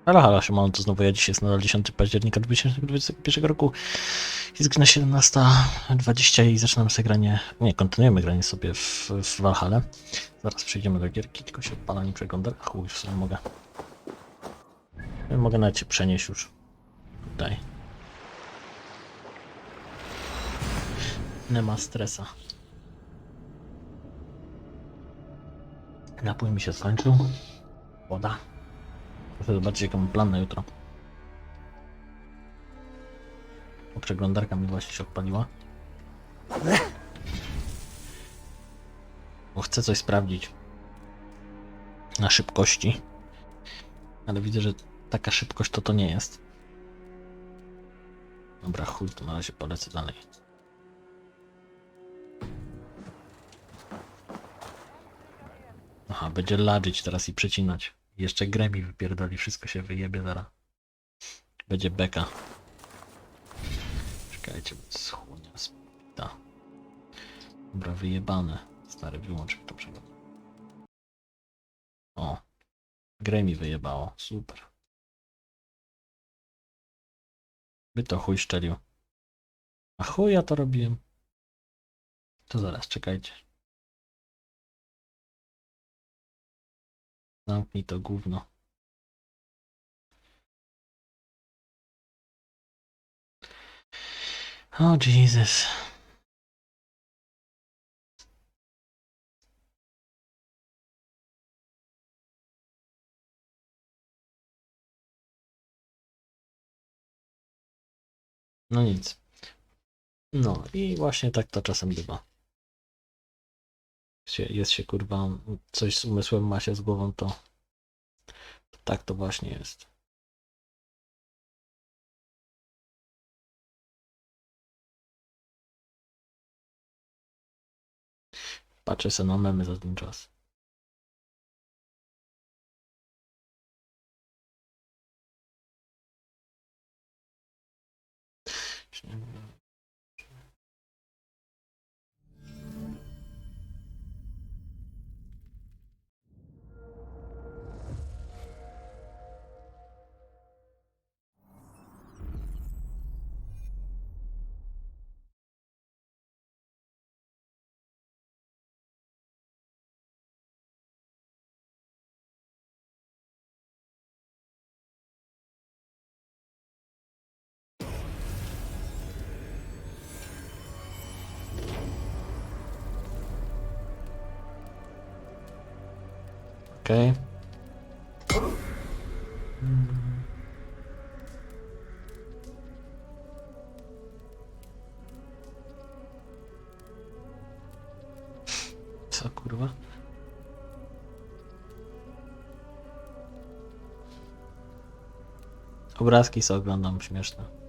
Halo, siemano, to znowu ja. Dzisiaj jest nadal 10 października 2021 roku. Jest godzina 17:20 i zaczynamy sobie granie, nie, kontynuujemy granie sobie w Valhalla. Zaraz przejdziemy do gierki, tylko się odpala nie przegląda. Chuj, w sumie mogę. Mogę nawet się przenieść już tutaj. Nie ma stresa. Napój mi się skończył. Woda. Chcę zobaczyć, jaki mam plan na jutro. Bo przeglądarka mi właśnie się odpaliła. Bo chcę coś sprawdzić na szybkości. Ale widzę, że taka szybkość to nie jest. Dobra, chuj, to na razie polecę dalej. Aha, będzie ladżyć teraz i przecinać. Jeszcze grę mi wypierdoli, wszystko się wyjebie zaraz. Będzie beka. Czekajcie, schłonia spita. Dobra, wyjebane. Stary, wyłącz to przegląd. O, grę mi wyjebało, super. By to chuj szczelił. A chuj ja to robiłem. To zaraz, czekajcie. Zamknij to gówno. O Jesus. No nic. No i właśnie tak to czasem bywa. Jest się kurwa, coś z umysłem ma się z głową, to tak to właśnie jest. Patrzę sobie na memy za ten czas. Okej. Co kurwa? Obrazki sobie oglądam, śmieszne.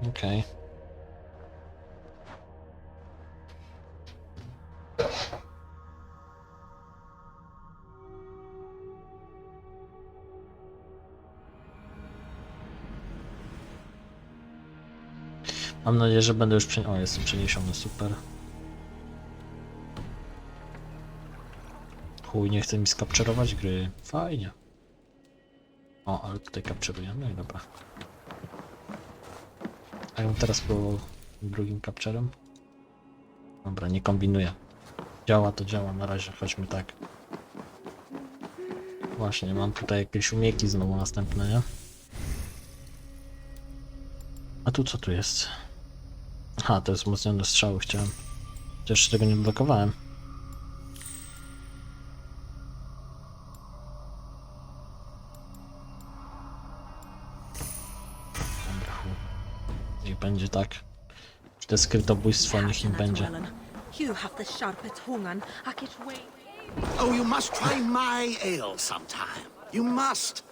Okej. Mam nadzieję, że będę już O, jestem przeniesiony, super. Chuj, nie chce mi skapczerować gry. Fajnie. O, ale tutaj kapczerujemy, dobra. A ja bym teraz próbował drugim kapczerem. Dobra, nie kombinuję. Działa to działa, na razie chodźmy tak. Właśnie, mam tutaj jakieś umiejki znowu następne, nie? A tu co tu jest? Aha, to jest wzmocnione strzały, chciałem. Chociaż tego nie odblokowałem. Dobra, chuj. Niech będzie tak. Te skrytobójstwo, niech im będzie. Oh, you must try my ale sometime. You must.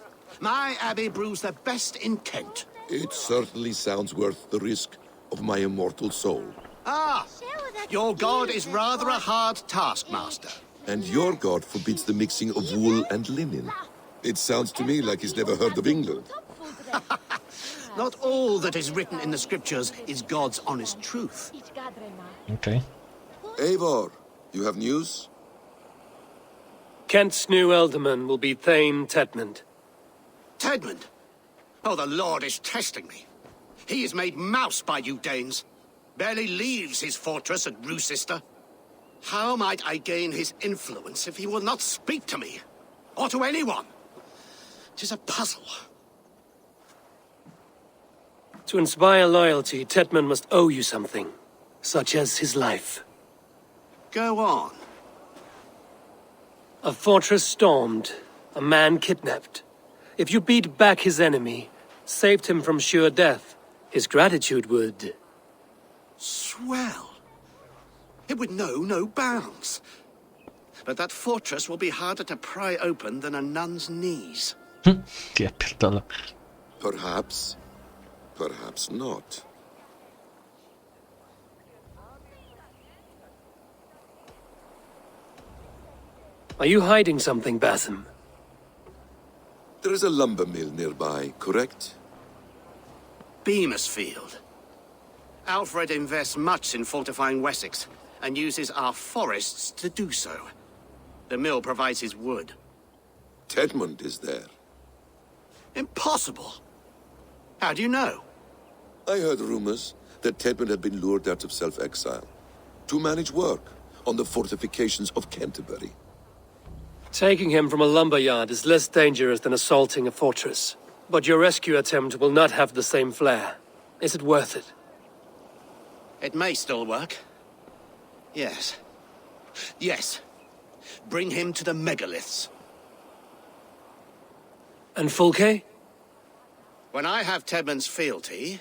My abbey brews the best in Kent. It certainly sounds worth the risk of my immortal soul. Ah, your god is rather a hard taskmaster. And your god forbids the mixing of wool and linen. It sounds to me like he's never heard of England. Not all that is written in the scriptures is God's honest truth. Okej. Eivor, you have news? Kent's new ealdorman will be Thane Tedmund. Tedmund! Oh, the Lord is testing me. He is made mouse by you Danes. Barely leaves his fortress at Roosister. How might I gain his influence if he will not speak to me? Or to anyone? 'Tis a puzzle. To inspire loyalty, Tedmund must owe you something, such as his life. Go on. A fortress stormed, a man kidnapped. If you beat back his enemy, saved him from sure death, his gratitude would... Swell. It would know no bounds. But that fortress will be harder to pry open than a nun's knees. Ja pierdolę. Perhaps. Perhaps not. Are you hiding something, Basim? There is a lumber mill nearby, correct? Beamisfield. Alfred invests much in fortifying Wessex, and uses our forests to do so. The mill provides his wood. Tedmund is there. Impossible! How do you know? I heard rumors that Tedmund had been lured out of self-exile to manage work on the fortifications of Canterbury. Taking him from a lumberyard is less dangerous than assaulting a fortress. But your rescue attempt will not have the same flair. Is it worth it? It may still work. Yes. Yes. Bring him to the megaliths. And Fulke? When I have Tedmund's fealty,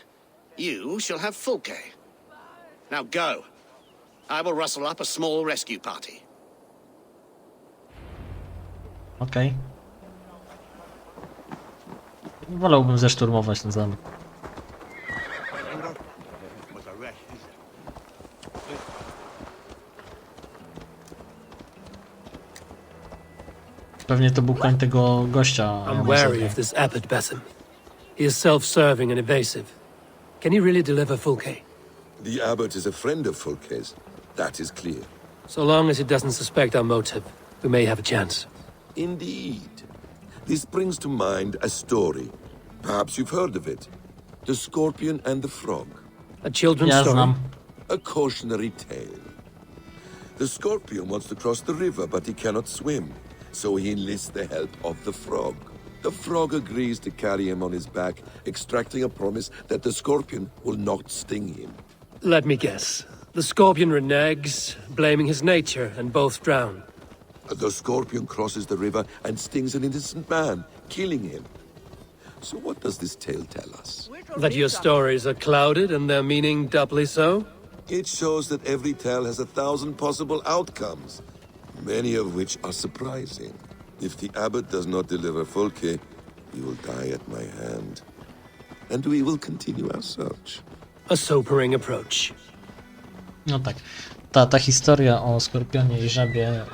you shall have Fulke. Now go. I will rustle up a small rescue party. Okej. Wolałbym zeszturmować ten zamek. Pewnie to był koń tego gościa. I'm wary of this abbot, Basim. He is self-serving and evasive. Can he really deliver Fulke? The abbot is a friend of Fulke's. That is clear. So long as he doesn't suspect our motive, we may have a chance. Indeed. This brings to mind a story. Perhaps you've heard of it. The Scorpion and the Frog. A children's Ja story? znam. A cautionary tale. The Scorpion wants to cross the river, but he cannot swim. So he enlists the help of the Frog. The Frog agrees to carry him on his back, extracting a promise that the Scorpion will not sting him. Let me guess. The Scorpion reneges, blaming his nature, and both drown. The Scorpion crosses the river and stings an innocent man, killing him. So what does this tale tell us? That your stories are clouded and their meaning doubly so? It shows that every tale has 1,000 possible outcomes, many of which are surprising. If the abbot does not deliver Fulke, he will die at my hand. And we will continue our search. A sobering approach. No tak. Ta historia o Skorpionie i Żabie,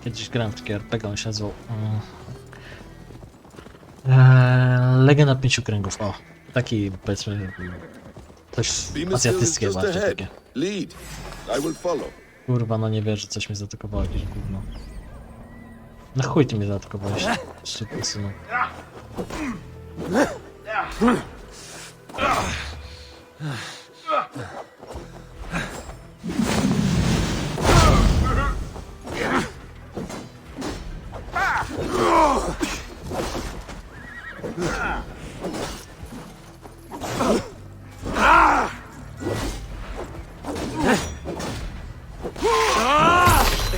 kiedyś grałem w taki RPG, on się nazywał Legenda Pięciu Kręgów. O, taki powiedzmy coś azjatyckiego bardziej takie. Lead. I will follow. Kurwa, no nie wierzę, coś mnie zaatakowało, jakieś gówno. Na chuj ty mnie zaatakowałeś, szybko synu.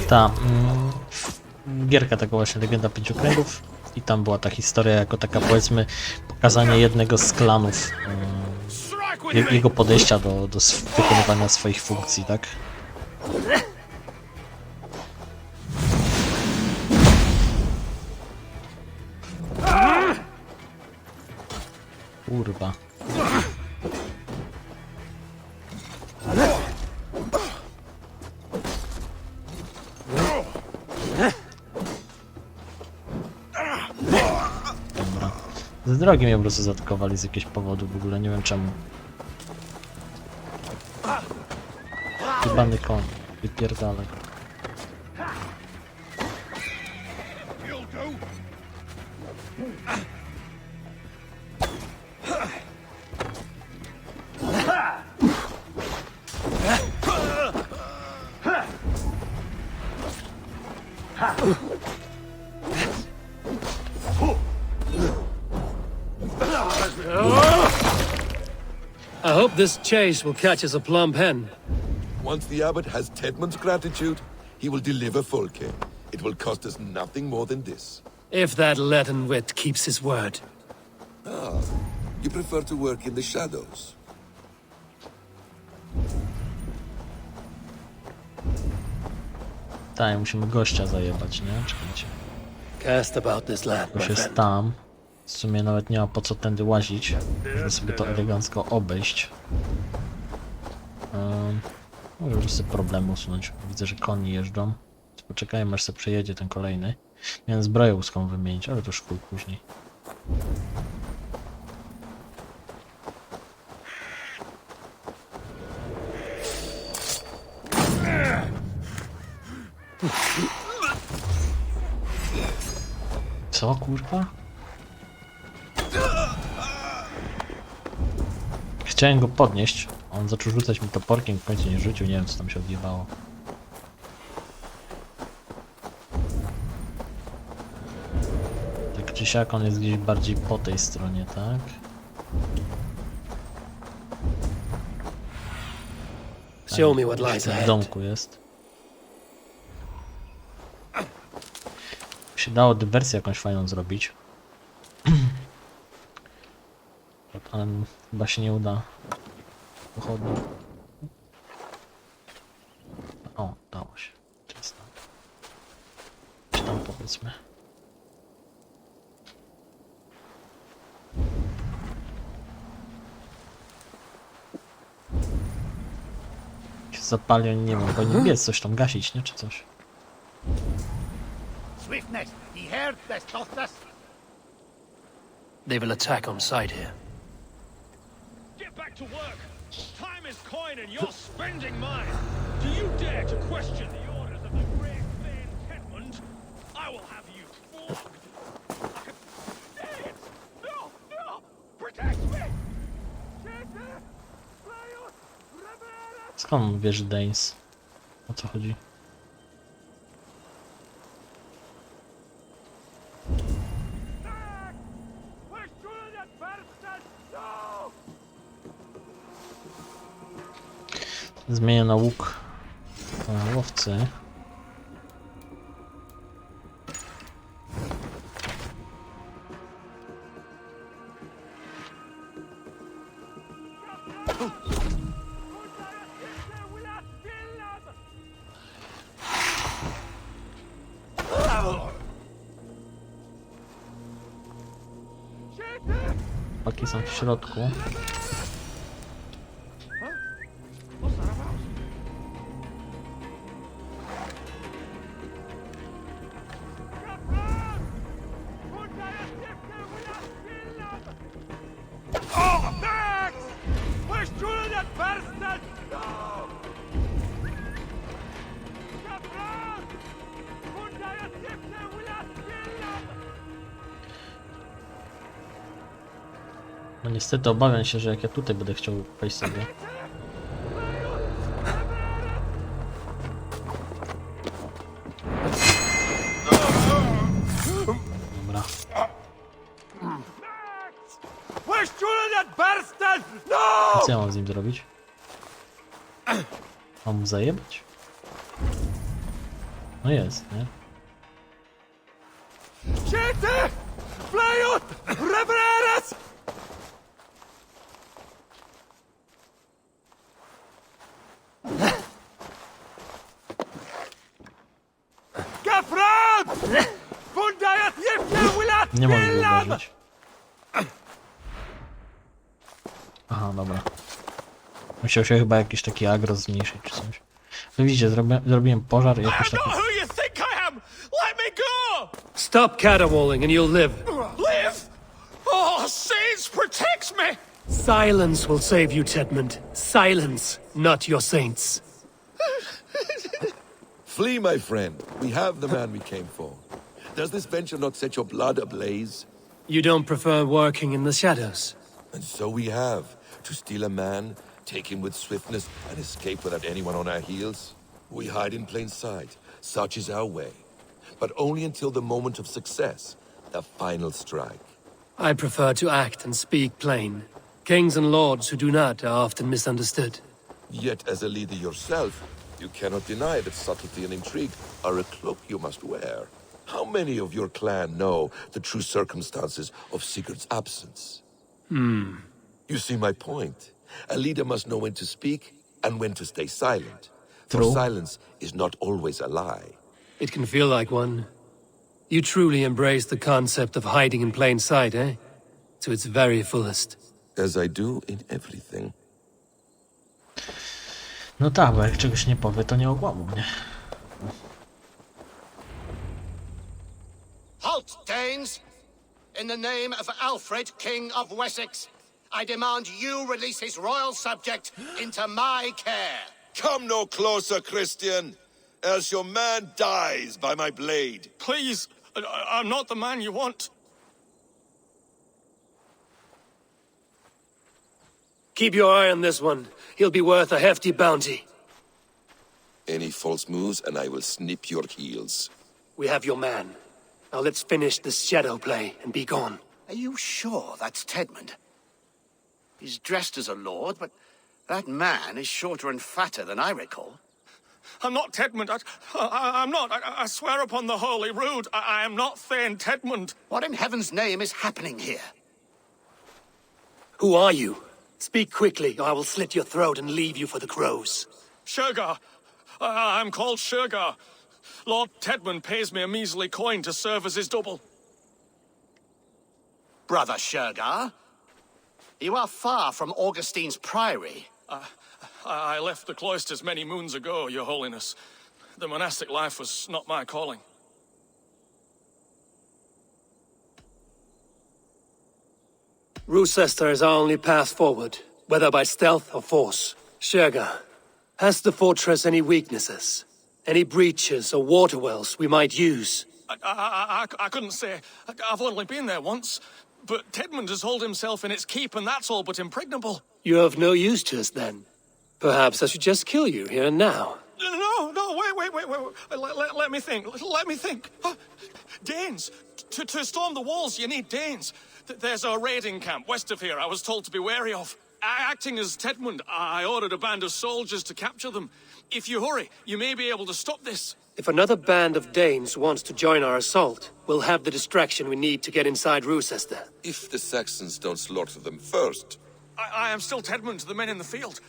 Ta gierka taka właśnie Legenda Pięciu Kręgów i tam była ta historia jako taka powiedzmy pokazanie jednego z klanów, jego podejścia do wykonywania swoich funkcji, tak? Kurwa. Z drogi mnie po prostu zaatakowali z jakiegoś powodu, w ogóle nie wiem czemu. Jebany koń, wypierdalaj. I hope this chase will catch us a plump hen. Once the abbot has Tedmund's gratitude, he will deliver Folke. It will cost us nothing more than this. If that leaden wit keeps his word. You prefer to work in the shadows. Tak, musimy gościa zajebać, nie? Czekajcie. Cast about this land, my Już jest friend. tam. W sumie nawet nie ma po co tędy łazić. Można sobie to elegancko obejść. Może sobie problemy usunąć. Widzę, że koni jeżdżą. Poczekajmy, aż sobie przejedzie ten kolejny. Miałem zbroję łuską wymienić, ale to już chuj później. Co, kurwa? Chciałem go podnieść. On zaczął rzucać mi toporkiem, w końcu nie rzucił. Nie wiem, co tam się odjebało. Tak czy siak, on jest gdzieś bardziej po tej stronie, tak? Show me what lies W ahead. domku jest. Się dało dywersję jakąś fajną zrobić. Ale chyba się nie uda. Pochodnie. O, dało się. Jest tam. Czy tam powiedzmy. Się zapali, oni nie wiem, powinien biec, coś tam gasić, nie? Czy coś. Swiftness, he heard this, doth this? They will attack on sight here. Get back to work! Time is coin and you're spending mine! Do you dare to question the orders of the great Thane Tedmund? I will have you flogged! Dang it! No! No! Protect me! Skąd on wie, że Danes? O co chodzi? Zmienię na łuk łowcy. Paki są w środku. No niestety obawiam się, że jak ja tutaj będę chciał wejść sobie. Dobra. A co ja mam z nim zrobić? Mam mu zajebać? No jest, nie? Nie mogę go uderzyć. Aha, dobra. Musiał się chyba jakiś taki agro zmniejszyć czy coś. Wy widzicie, zrobiłem pożar i jakoś taki... Who you think I am? Let me go! Stop caterwauling and you'll live. Live? Oh, Silence will save you, Tedmund. Silence, not your saints. Flee, my friend. We have the man we came for. Does this venture not set your blood ablaze? You don't prefer working in the shadows? And so we have. To steal a man, take him with swiftness, and escape without anyone on our heels? We hide in plain sight. Such is our way. But only until the moment of success. The final strike. I prefer to act and speak plain. Kings and lords who do not are often misunderstood. Yet, as a leader yourself, you cannot deny that subtlety and intrigue are a cloak you must wear. How many of your clan know the true circumstances of Sigurd's absence? You see my point. A leader must know when to speak and when to stay silent. For True. silence is not always a lie. It can feel like one. You truly embrace the concept of hiding in plain sight, eh? To its very fullest. As I do in everything. No tak, bo jak czegoś nie powie, to nie okłamał mnie. Halt, Danes! In the name of Alfred, King of Wessex, I demand you release his royal subject into my care. Come no closer, Christian, else your man dies by my blade. Please, I'm not the man you want. Keep your eye on this one. He'll be worth a hefty bounty. Any false moves and I will snip your heels. We have your man. Now let's finish this shadow play and be gone. Are you sure that's Tedmund? He's dressed as a lord, but that man is shorter and fatter than I recall. I'm not Tedmund. I'm not. I swear upon the Holy Rood, I am not Thane Tedmund. What in heaven's name is happening here? Who are you? Speak quickly, or I will slit your throat and leave you for the crows. Shergar. I'm called Shergar. Lord Tedmund pays me a measly coin to serve as his double. Brother Shergar? You are far from Augustine's priory. I left the cloisters many moons ago, Your Holiness. The monastic life was not my calling. Roosester is our only path forward, whether by stealth or force. Shergar, has the fortress any weaknesses? Any breaches or water wells we might use? I couldn't say. I've only been there once. But Tedmund has hauled himself in its keep, and that's all but impregnable. You're of no use to us, then. Perhaps I should just kill you here and now. No, wait. Let me think. Danes. To storm the walls, you need Danes. There's a raiding camp west of here I was told to be wary of. Acting as Tedmund, I ordered a band of soldiers to capture them. If you hurry, you may be able to stop this. If another band of Danes wants to join our assault, we'll have the distraction we need to get inside Roosester. If the Saxons don't slaughter them first. I am still Tedmund to the men in the field.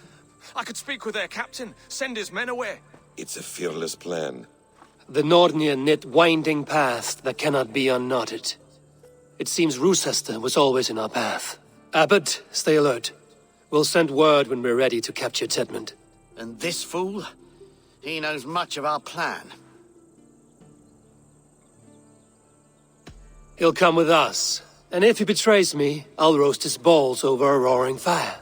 I could speak with their captain, send his men away. It's a fearless plan. The Nordnir knit winding paths that cannot be unknotted. It seems Roosester was always in our path. Abbot, stay alert. We'll send word when we're ready to capture Tedmund. And this fool? He knows much of our plan. He'll come with us. And if he betrays me, I'll roast his balls over a roaring fire.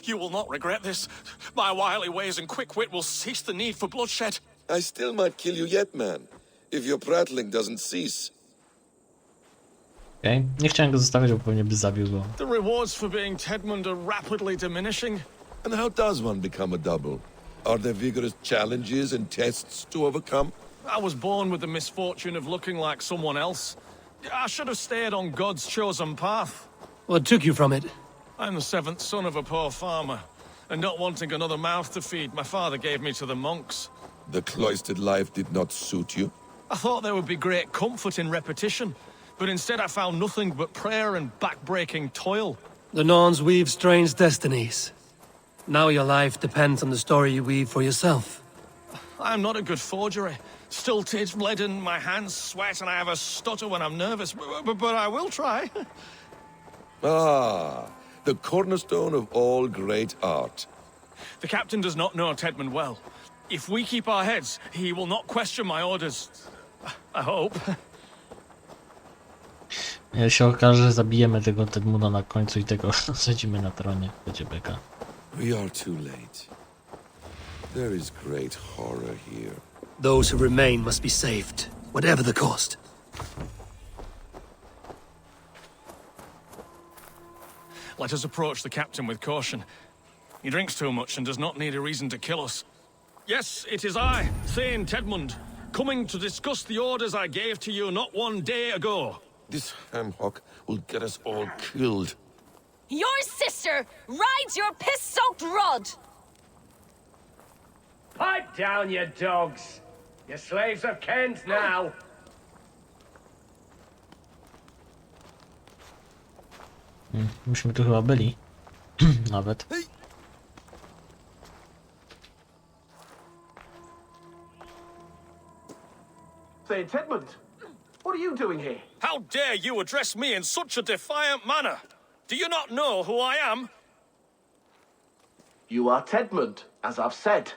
You will not regret this. My wily ways and quick wit will cease the need for bloodshed. I still might kill you yet, man. If your prattling doesn't cease. Okej. Nie chciałem go zostawiać, bo pewnie by zabił go. The rewards for being Tedmund are rapidly diminishing. And how does one become a double? Are there vigorous challenges and tests to overcome? I was born with the misfortune of looking like someone else. I should have stayed on God's chosen path. What took you from it? I'm the seventh son of a poor farmer, and not wanting another mouth to feed, my father gave me to the monks. The cloistered life did not suit you? I thought there would be great comfort in repetition, but instead I found nothing but prayer and back-breaking toil. The Norns weave strange destinies. Now your life depends on the story you weave for yourself. I'm not a good forgery. Stilted, leaden, my hands sweat, and I have a stutter when I'm nervous, but I will try. Ah, the cornerstone of all great art. The captain does not know Tedmund well. If we keep our heads, he will not question my orders. I hope. Jak się okaże, że zabijemy tego Tedmunda na końcu i tego sadzimy na tronie, będzie beka. We are too late. There is great horror here. Those who remain must be saved, whatever the cost. Let us approach the captain with caution. He drinks too much and does not need a reason to kill us. Yes, it is I, Thane Tedmund, coming to discuss the orders I gave to you not one day ago. This hamhock will get us all killed. Your sister rides your piss-soaked rod! Pipe down, you dogs! Your slaves of Kent now! Myśmy tu chyba byli. Nawet. Say, Tedmund, what are you doing here? How dare you address me in such a defiant manner? Do you not know who I am? You are Tedmund, as I've said.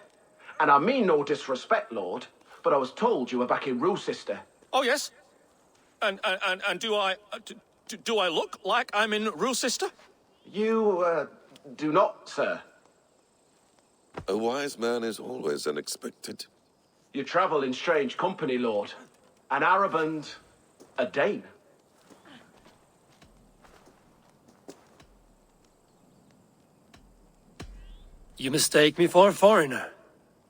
And I mean no disrespect, Lord, but I was told you were back in Rochester. Oh, yes. And do I look like I'm in Rochester? You, do not, sir. A wise man is always unexpected. You travel in strange company, Lord. An Arab and a Dane. You mistake me for a foreigner.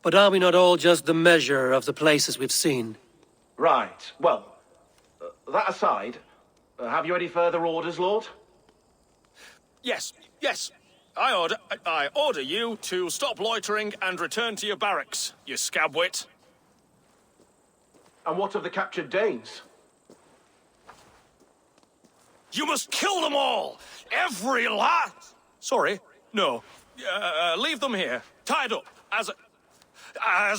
But are we not all just the measure of the places we've seen? Right, well, that aside, have you any further orders, Lord? Yes, yes. I order you to stop loitering and return to your barracks, you scabwit. And what of the captured Danes? You must kill them all! Every last! Sorry, no. Leave them here, tied up, as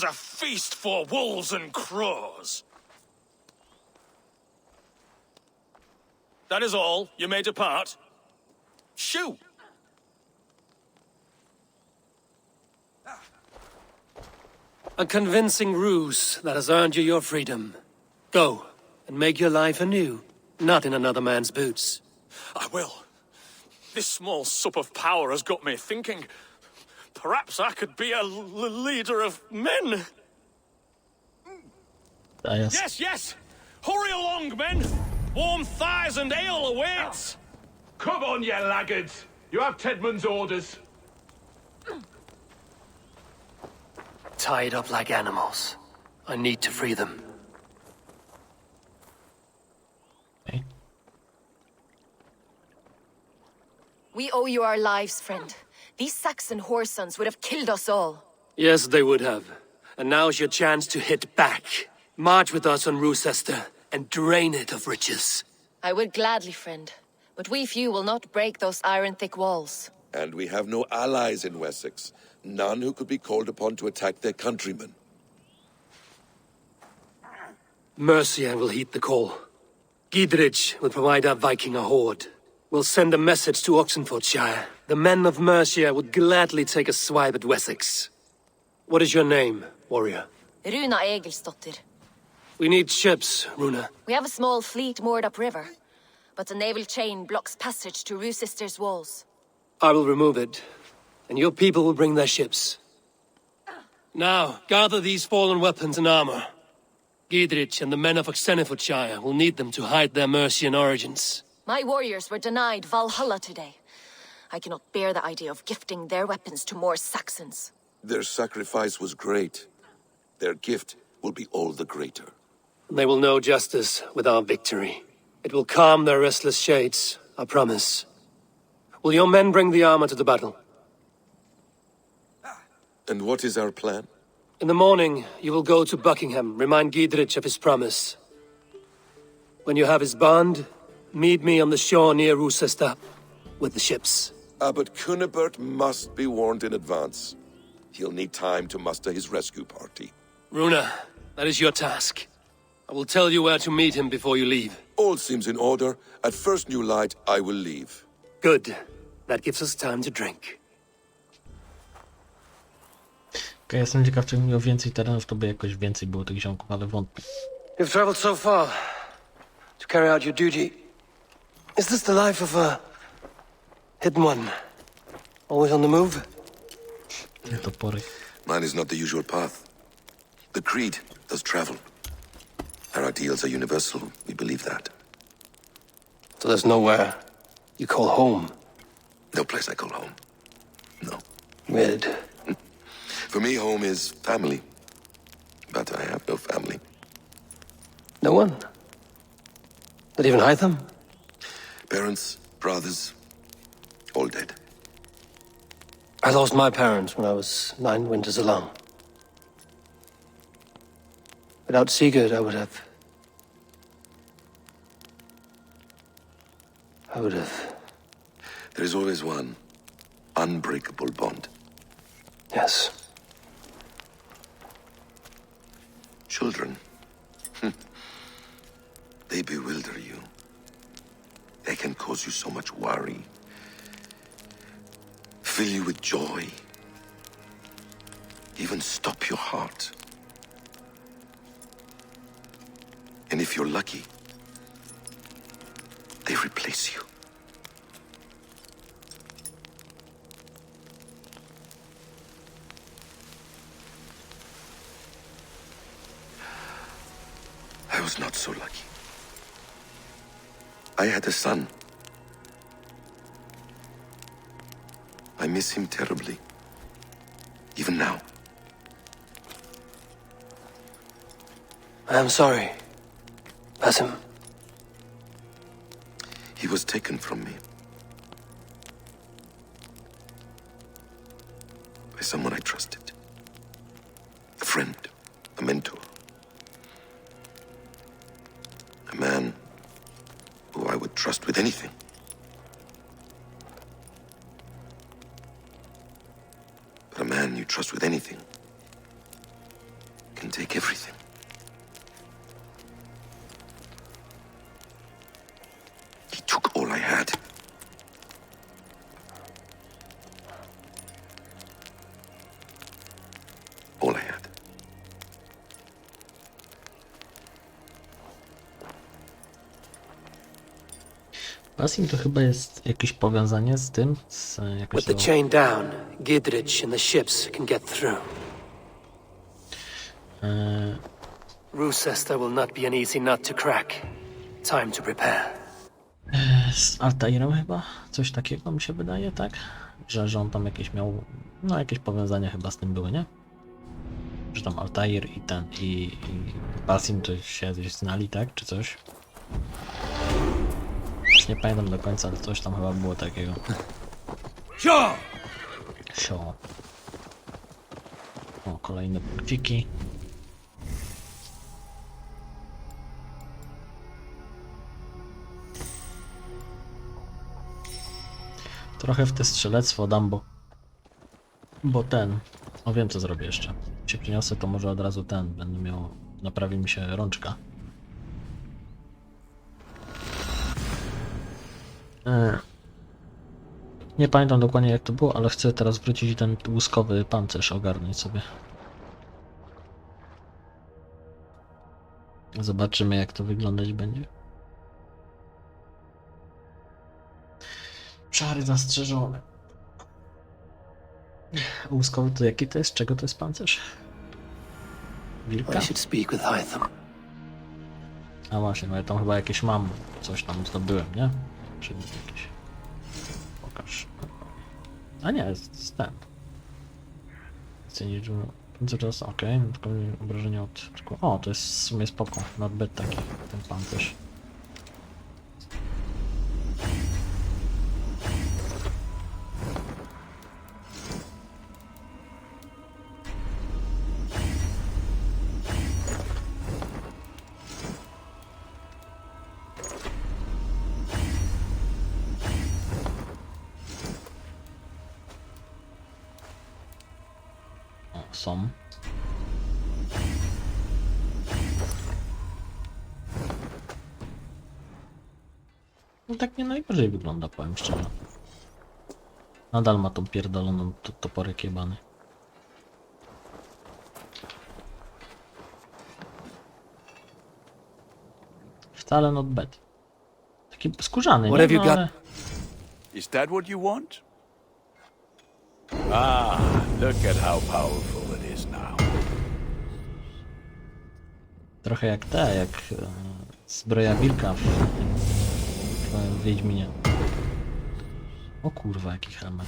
a feast for wolves and crows. That is all. You may depart. Shoot! A convincing ruse that has earned you your freedom. Go, and make your life anew, not in another man's boots. I will. This small sup of power has got me thinking. Perhaps I could be a leader of men. Yes, yes! Hurry along, men! Warm thighs and ale awaits! Come on, you laggards! You have Tedmund's orders. Tied up like animals. I need to free them. Okay. We owe you our lives, friend. These Saxon whoresons would have killed us all. Yes, they would have. And now's your chance to hit back. March with us on Rochester and drain it of riches. I would gladly, friend. But we few will not break those iron-thick walls. And we have no allies in Wessex. None who could be called upon to attack their countrymen. Mercia will heed the call. Gidrich will provide our Viking a horde. We'll send a message to Oxenfordshire. The men of Mercia would gladly take a swipe at Wessex. What is your name, warrior? Runa Egilsdottir. We need ships, Runa. We have a small fleet moored upriver, but the naval chain blocks passage to Rochester's walls. I will remove it, and your people will bring their ships. Now, gather these fallen weapons and armor. Gidrich and the men of Oxenfordshire will need them to hide their Mercian origins. My warriors were denied Valhalla today. I cannot bear the idea of gifting their weapons to more Saxons. Their sacrifice was great. Their gift will be all the greater. They will know justice with our victory. It will calm their restless shades, I promise. Will your men bring the armor to the battle? And what is our plan? In the morning, you will go to Buckingham, remind Gidrich of his promise. When you have his bond, meet me on the shore near Rochester with the ships. Abbot Cunibert must be warned in advance. He'll need time to muster his rescue party. Runa, that is your task. I will tell you where to meet him before you leave. All seems in order. At first new light, I will leave. Good. That gives us time to drink. Okay, jestem ciekaw, czy miał więcej terenów, to by jakoś więcej było tych ziomków, ale wątpię. You've traveled so far to carry out your duty. Is this the life of a hidden one? Always on the move? Topory. Mine is not the usual path. The Creed does travel. Our ideals are universal. We believe that. So there's nowhere you call home? No place I call home. No. Weird. For me, home is family. But I have no family. No one? Not even Hytham? Parents, brothers, all dead. I lost my parents when I was 9 winters alone. Without Sigurd, I would have... There is always one unbreakable bond. Yes. Children. They bewilder you. They can cause you so much worry. Fill you with joy. Even stop your heart. And if you're lucky, they replace you. I was not so lucky. I had a son. I miss him terribly. Even now. I am sorry. Basim. He was taken from me. By someone I trusted. A friend. A mentor. A man who I would trust with anything. But a man you trust with anything can take everything. He took all I had. All I had. Basim to chyba jest jakieś powiązanie z tym, z jakoś With the chain down, Gidrich and the ships can get through. Roosester will not be an easy nut to crack. Time to prepare. z Altairem chyba? Coś takiego mi się wydaje, tak? Że on tam jakieś miał, no jakieś powiązania chyba z tym były, nie? Że tam Altair i ten, i Basim to się gdzieś znali, tak? Czy coś? Już nie pamiętam do końca, ale coś tam chyba było takiego. Sio. O, kolejne punkciki. Trochę w te strzelectwo dam, bo ten... O, wiem co zrobię jeszcze. Jak się przyniosę, to może od razu ten. Będę miał... Naprawi mi się rączka. Nie pamiętam dokładnie jak to było, ale chcę teraz wrócić i ten łuskowy pancerz ogarnąć sobie. Zobaczymy jak to wyglądać będzie. Czary zastrzeżone. Łuskowy to jaki to jest? Czego to jest pancerz? Wilka? I should speak with Hytham. A właśnie, no ja tam chyba jakieś mam. Coś tam zdobyłem, nie? Czy jakieś... Pokaż. A nie, jest ten. Pancerz, okej, tylko obrażenie od... O, to jest w sumie spoko. Not bad taki, ten pancerz. Są. No tak nie najgorzej wygląda, powiem szczerze. Nadal ma tą pierdoloną toporek jebany. Wcale not bad. Taki Taki skórzany, What nie? have you No, got? ale... Is that what you want? Ah, look at how powerful it is now. Trochę jak zbroja wilka w Wiedźminie. O kurwa, jaki helmet.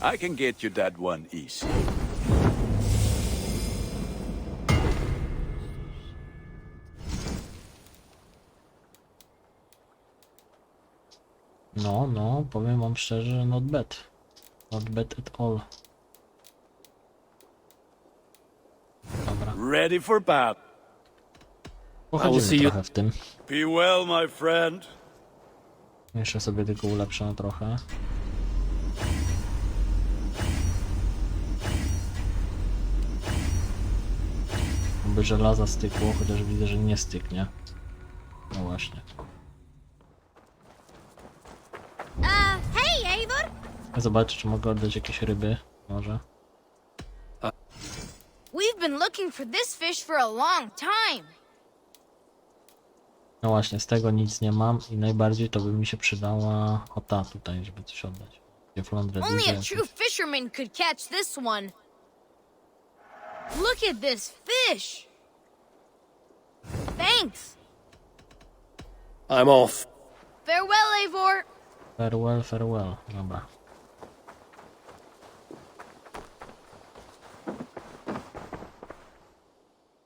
I can get you that one easy. No, powiem wam szczerze, not bad. Not bad at all. Dobra, Ready for battle. pochodzimy trochę w tym. Be well, my friend. Jeszcze sobie tylko ulepszę trochę. By żelaza stykło, chociaż widzę, że nie styknie. No właśnie. Hey, Eivor! Zobaczę, czy mogę oddać jakieś ryby. Może. We've been looking for this fish for a long time. No właśnie, z tego nic nie mam i najbardziej to by mi się przydała o ta tutaj, żeby coś oddać. Only a true fisherman could catch this one. Look at this fish. Thanks. I'm off. Farewell, Eivor. Farewell, farewell. Dobra.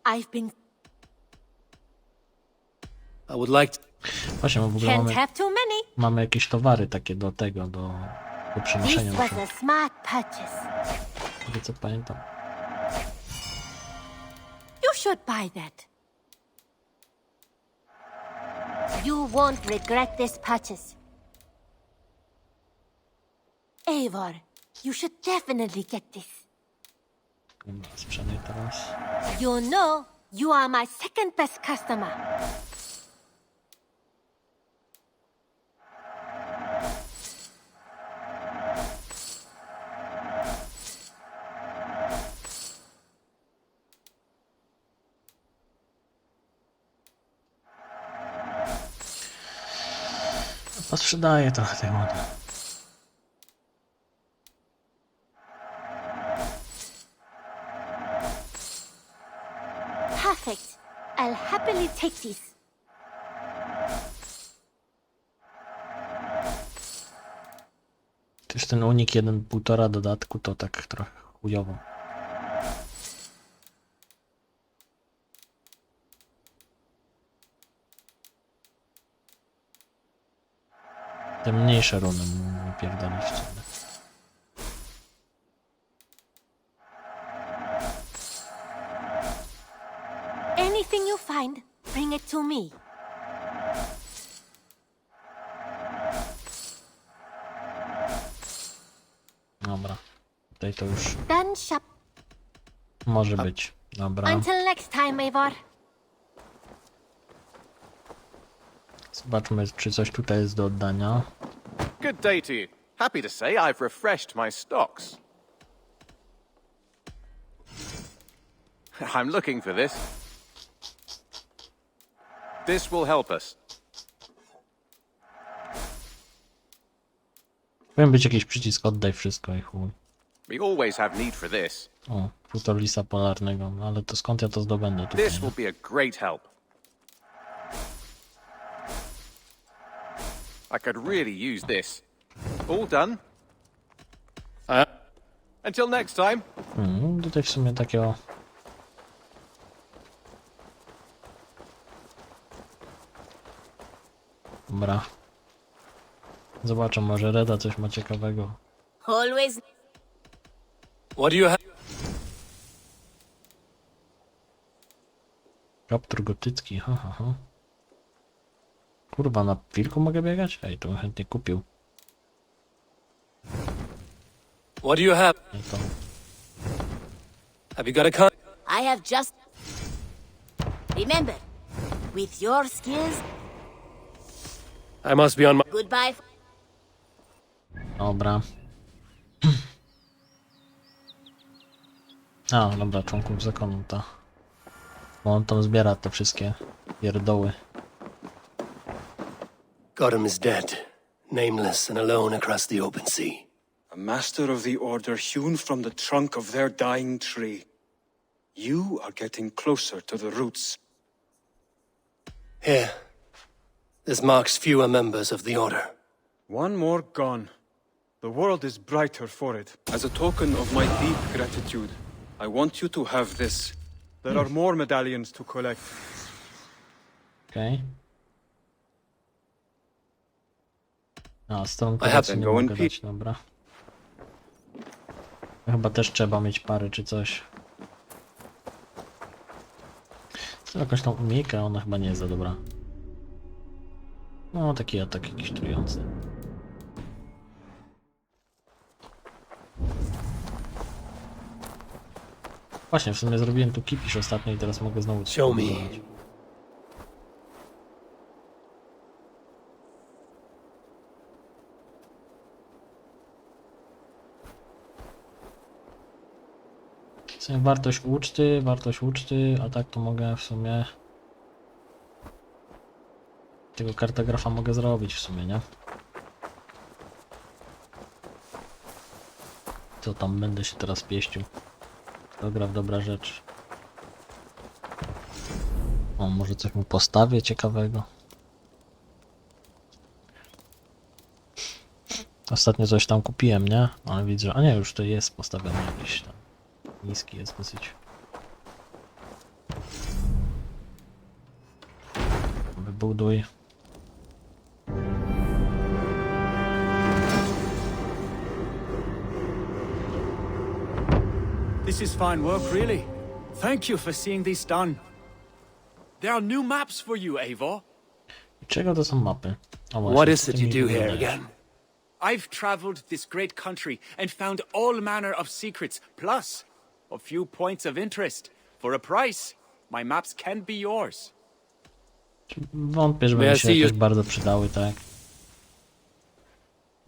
I've been. I would like to... Właśnie, bo w ogóle Can't have too many. mamy jakieś towary takie do tego, do This przenoszenia. was a smart purchase. Tego co pamiętam. You should buy that. You won't regret this purchase. Eivor, you should definitely get this. Dobra, sprzedaj teraz. You know, you are my second best customer. Posprzedaję trochę tej wody. Perfect. I'll happily take this. Też ten unik 1,5 dodatku to tak trochę chujowo. Te mniejsze runy mu pierdoliście. Anything you find, bring it to me. Dobra. Tutaj to już Done shop. może być. Dobra. Until next time, Eivor. Zobaczmy, czy coś tutaj jest do oddania. Good day to you. Happy to say I've refreshed my stocks. I'm looking for this. This will help us. Powinien być jakiś przycisk oddaj wszystko i chuj. We always have need for this. O, futor lisa polarnego, no ale to skąd ja to zdobędę tutaj? This will be a great help. I could really use this. All done? Until next time. Tutaj w sumie takiego... Dobra. Zobaczę, może Reda coś ma ciekawego. Always. What do you have? Kaptur gotycki, ha. Kurwa, na wilku mogę biegać? Ej, to bym chętnie kupił. What do you have? Nie to. Have you got a con? I have just. Remember, with your skills, I must be on my... Goodbye. Dobra. A, dobra, członków zakonu to. Bo on tam zbiera te wszystkie pierdoły. Gotham is dead, nameless and alone across the open sea. A master of the Order hewn from the trunk of their dying tree. You are getting closer to the roots. Here. This marks fewer members of the Order. One more gone. The world is brighter for it. As a token of my deep gratitude, I want you to have this. There are more medallions to collect. Okej. A, stronkę I have raczej nie to go mogę and dać, dobra. Chyba też trzeba mieć pary czy coś. Co, jakąś tą umiejkę, ona chyba nie jest za dobra. No, taki atak jakiś trujący. Właśnie, w sumie zrobiłem tu kipisz ostatnio i teraz mogę znowu... Show me. zrobić. W sumie wartość uczty, a tak to mogę w sumie... Tego kartografa mogę zrobić w sumie, nie? Co tam będę się teraz pieścił? Kto gra w dobra rzecz? O, może coś mu postawię ciekawego. Ostatnio coś tam kupiłem, nie? Ale widzę, że... A nie, już to jest postawione jakiś tam. Niski jest dosyć. Wybuduj. This is fine work, really. Thank you for seeing this done. There are new maps for you, Eivor. Czego to są mapy? O, właśnie, What is it ty you mi do here wyglądasz. again? I've traveled this great country and found all manner of secrets, plus a few points of interest. For a price, my maps can be yours. Wątpię, żeby May I mi się see jakieś you- bardzo przydały, tak?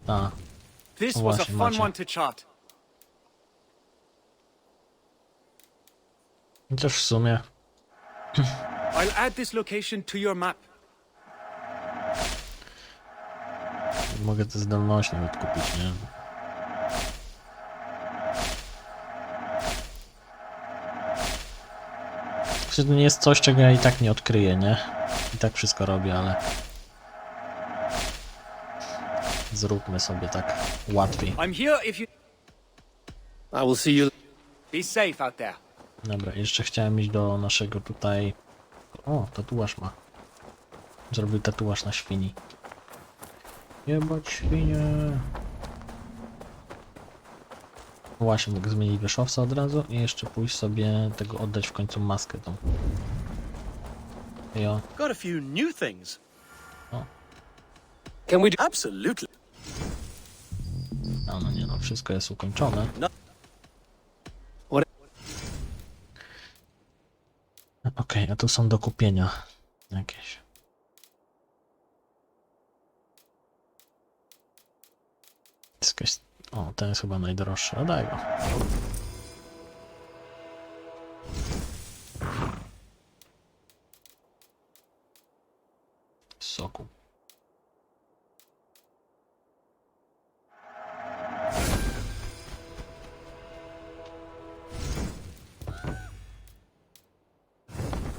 Tak. This O, was a właśnie, fun macie. one to chart. Chociaż w sumie... I'll add this location to your map. Mogę te zdolności nawet kupić, nie? To nie jest coś, czego ja i tak nie odkryję, nie? I tak wszystko robię, ale... Zróbmy sobie tak łatwiej. I'm here if you... I will see you... Be safe out there. Dobra, jeszcze chciałem iść do naszego tutaj... O, tatuaż ma. Zrobił tatuaż na świni. Jebać świnie. Właśnie, mogę zmienić wierzchowca od razu i jeszcze pójść sobie tego oddać w końcu maskę tą. Jo. Got a few new things. Can we do... Absolutely. A no nie no, wszystko jest ukończone. No. Okej, a tu są do kupienia jakieś. Jakaś... O, ten jest chyba najdroższy, a daj go. Soku.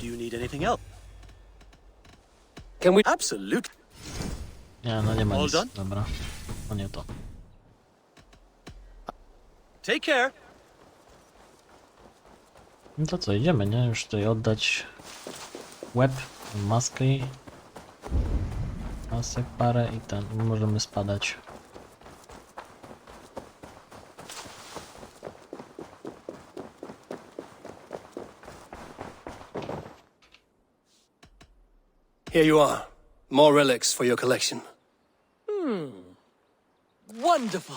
Do you need anything else? Can we... Absolutely. Nie, no nie ma All nic. done? Dobra. O nie to. Take care. No to co, idziemy, nie? Już tutaj oddać łeb, maskę i... Masek parę i ten. I możemy spadać. Here you are. More relics for your collection. Wonderful.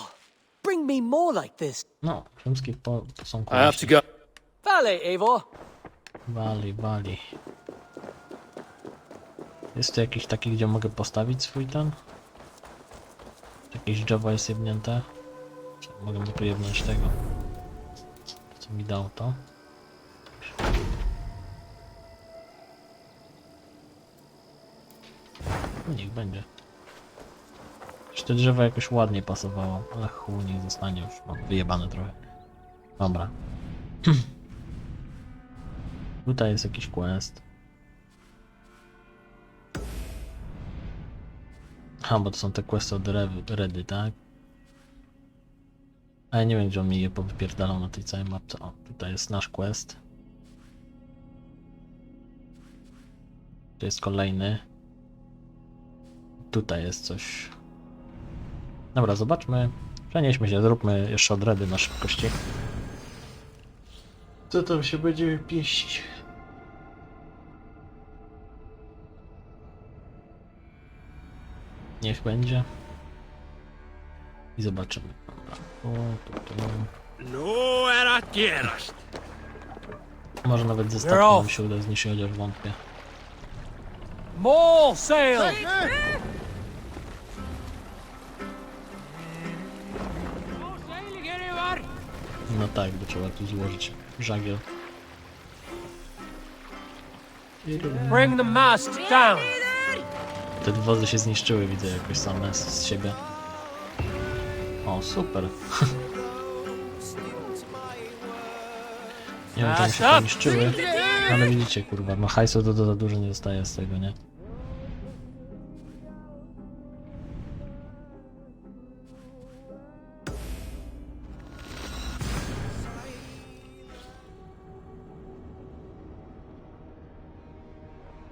Bring me more like this. No, rzymskie to są I have to go. Vale, Eivor. Wali. Jest tu jakiś taki, gdzie mogę postawić swój ten? Jakieś drzewo jest jebnięte? Czy mogę mu tu jebnąć tego? Co mi dał to? No niech będzie. Czy te drzewo jakoś ładnie pasowało, ale chuj, niech zostanie, już mam wyjebane trochę. Dobra. Tutaj jest jakiś quest. Aha, bo to są te questy od Redy, tak? A ja nie wiem, gdzie on mi je powypierdalał na tej całej mapce. O, tutaj jest nasz quest. Tu jest kolejny. Tutaj jest coś. Dobra, zobaczmy. Przenieśmy się, zróbmy jeszcze od Redy na szybkości. Co tam się będzie pieścić? Niech będzie. I zobaczymy. Dobra. No era tierras. Może nawet ze statkiem się uda zniszczyć, chociaż wątpię. More sail! No tak, bo trzeba tu złożyć żagiel. Bring the mast down! Te wozy się zniszczyły, widzę jakoś same z siebie. O, super. Nie wiem, czemu się poniszczyły, ale widzicie, kurwa, no hajsu to za dużo nie zostaje z tego, nie?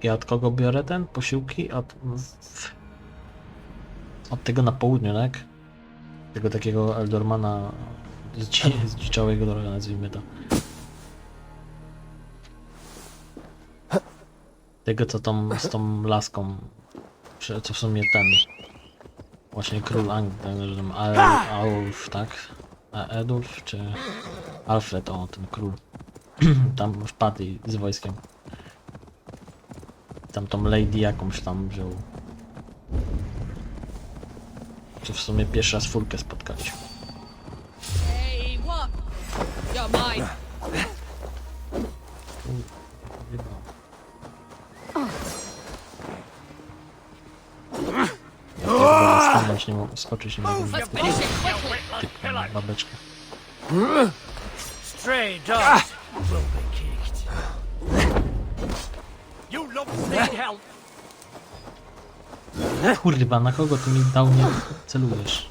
Ja od kogo biorę ten? Posiłki? Od tego na południu, tak? Tego takiego Eldormana zdziczałego, nazwijmy to. Tego co z tą laską, co w sumie ten właśnie król Anglii, Aulf, tak? A Edulf czy Alfred, o ten król. Tam wpadł z wojskiem. Tam tą lady jakąś tam wziął. Czy w sumie pierwszy raz furkę spotkaliśmy. Hey, what? You're mine. Stanąć nie mogę, skoczyć nie mogę. Typka na babeczkę. Stray dogs will be kicked. You lot need help. Kurwa, na kogo ty mi dał nie celujesz?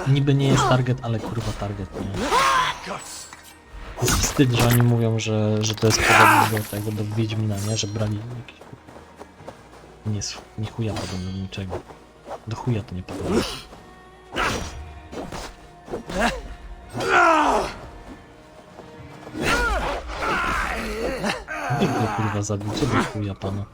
Niby nie jest target, ale kurwa target, nie? Jest wstyd, że oni mówią, że to jest podobne do tego, do Wiedźmina, nie? Że brali jakiś... Nie jest ni chuja podobne do niczego. Do chuja to nie podobne. Nikt go kurwa zabił, co do chuja pana?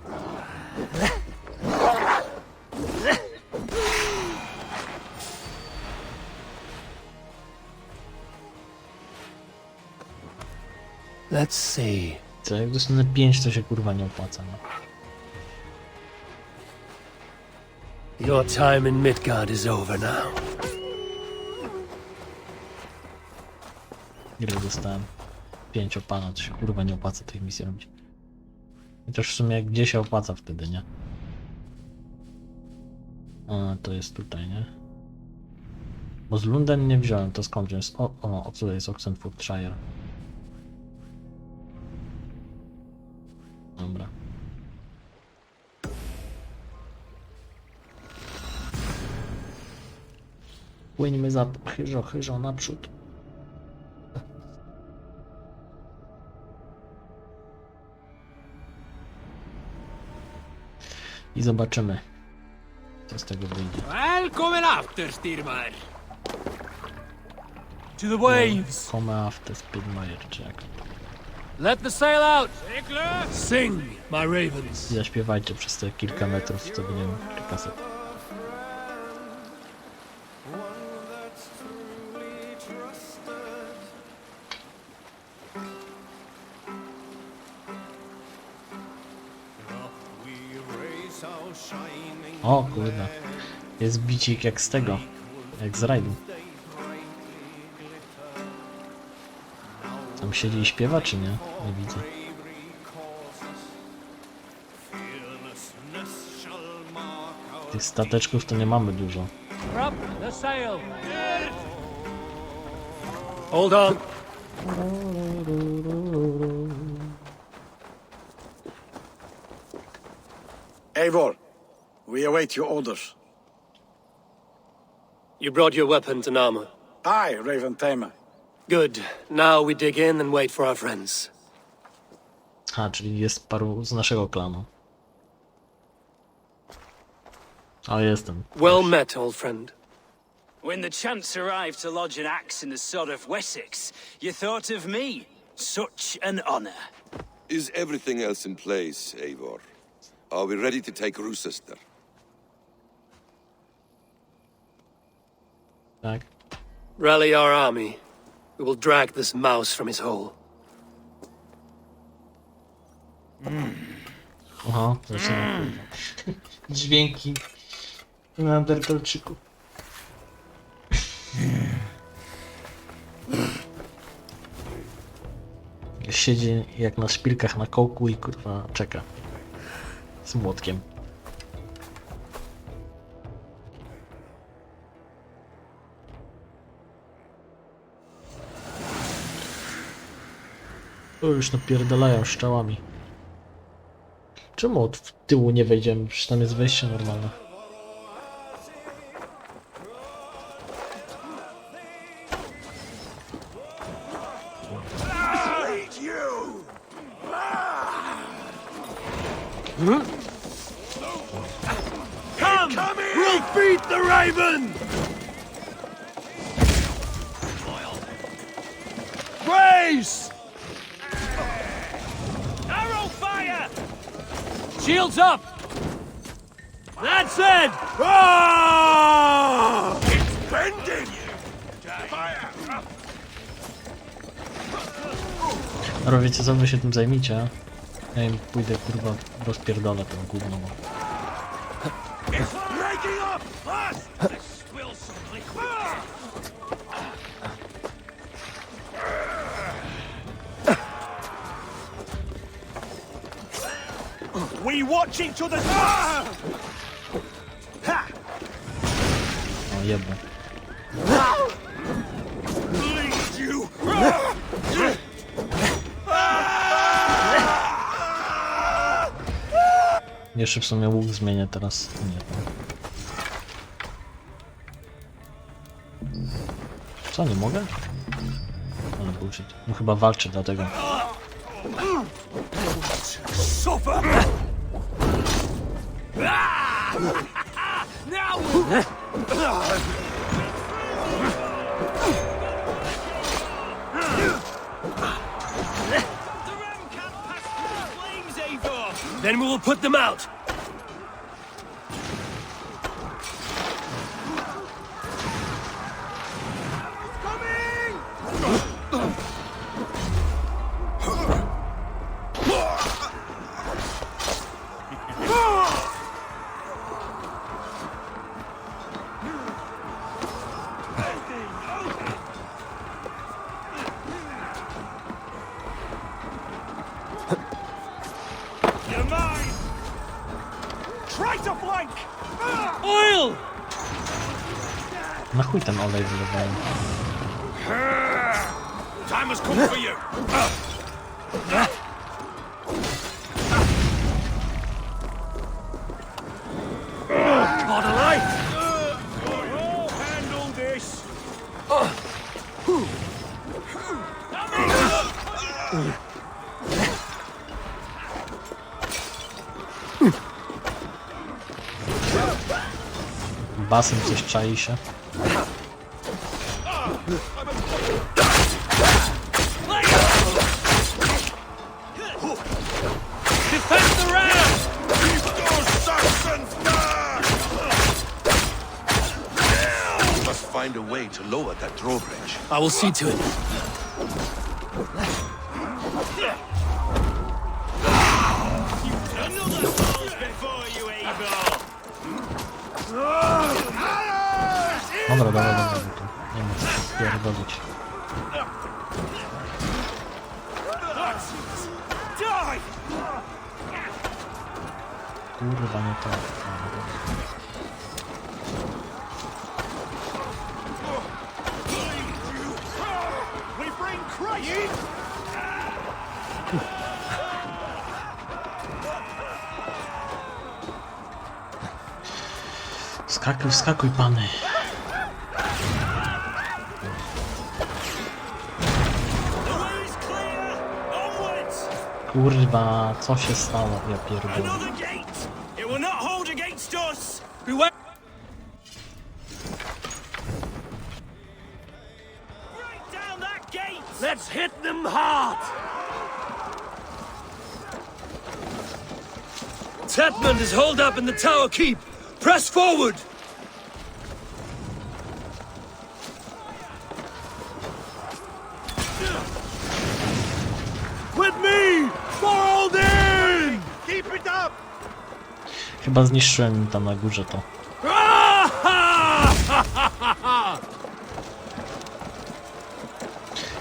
Let's see. Co, jak dostanę 5, to się kurwa nie opłaca, no. Your time in Midgard is over now. Ile dostałem? 5 opana, to się kurwa nie opłaca tych misji robić. Chociaż w sumie gdzie się opłaca wtedy, nie? A, to jest tutaj, nie? Bo z Lunden nie wziąłem, to skąd jest? O, tutaj jest Oxenfordshire. Dobra. Płyńmy za chyżo naprzód. I zobaczymy, co z tego wyjdzie. Welcome after, Styrmar. To the waves. Come after Speedmire, czy jak? Let the sail out. Sing, my ravens. Zaśpiewajcie przez te kilka metrów, co by nie wiem, kilkaset. O kurde. Jest bicik jak z tego. Jak z rajdu. Tam siedzi i śpiewa, czy nie? Nie widzę. Tych stateczków to nie mamy dużo. The sail. Hold on. Eivor, we await your orders. You brought your weapons and armor. Aye, Raven Tamer. Good. Now we dig in and wait for our friends. A, czyli jest paru z naszego klanu. O, jestem. Well met, old friend. When the chance arrived to lodge an axe in the sod of Wessex, you thought of me. Such an honor. Is everything else in place, Eivor? Are we ready to take Rochester? Tak. Rally our army. We will drag this mouse from his hole. Aha, zaczynam. Dźwięki na Andertalczyku. Siedzi jak na szpilkach na kołku i kurwa czeka. Z młotkiem. O, już napierdalają szczałami. Czemu od tyłu nie wejdziemy? Przecież tam jest wejście normalne. Come! We'll beat the Raven! Grace! Arrow fire! Shields up! That's it! Ah! It's bending! Fire! Ale wiecie co, wy się tym zajmijcie. Ja im pójdę kurwa rozpierdolę tą gówno. It's breaking up! Fast! Spill some liquid! We watch each other's backs! O jebę. Bleed you! Jeszcze w sumie łuk zmienię teraz. Nie. Co, nie mogę? Ale bullshit. No chyba walczy dlatego. Suffer! Then we will put them out. You're mine! Try to flank! Oil! Na chuj ten olej wylewałem. Time has come for you! For the light! I'll handle this! Basen coś czai się. Defend the ram! Keep those Saxons back! We must find a way to lower that drawbridge. I will see to it. Another falls before you, Eivor! Dobra, dobra. Nie ma co się spierdolić. Kurwa, nie to. Wskakuj, pany. Kurwa, co się stało? Ja pierdolę. Let's hit them hard! Tetmund is holed up in the tower keep! Press forward! With me! Fold in! Keep it up! Chyba zniszczyłem im tam na górze to.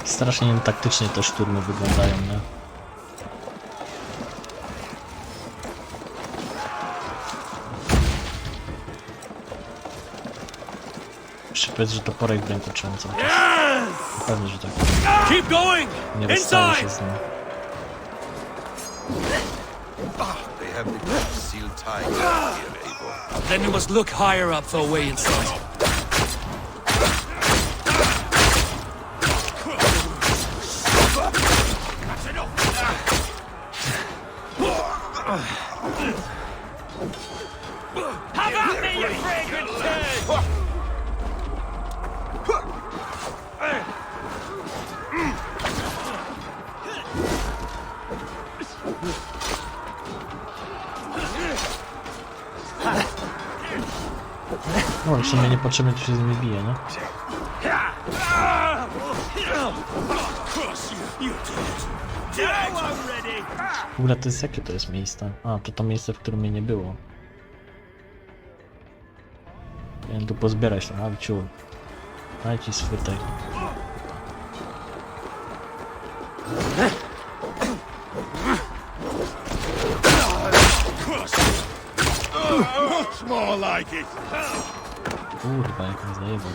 Strasznie taktycznie te szturmy wyglądają, nie? Jeszcze powiedz, że toporek w ręku trzymam cały czas. Pewnie, że tak. Nie rozstaję się z nim. Then we must look higher up for a way inside. Have at me, you fragrant turd! No, w sumie niepotrzebnie tu się z nimi bije, nie? W ogóle to jest, jakie to jest miejsce? A, to miejsce, w którym mnie nie było. Chciałem tu pozbierać to, a ciul. Daj ci swój Much more like it! Kurwa, jak mnie zajebał.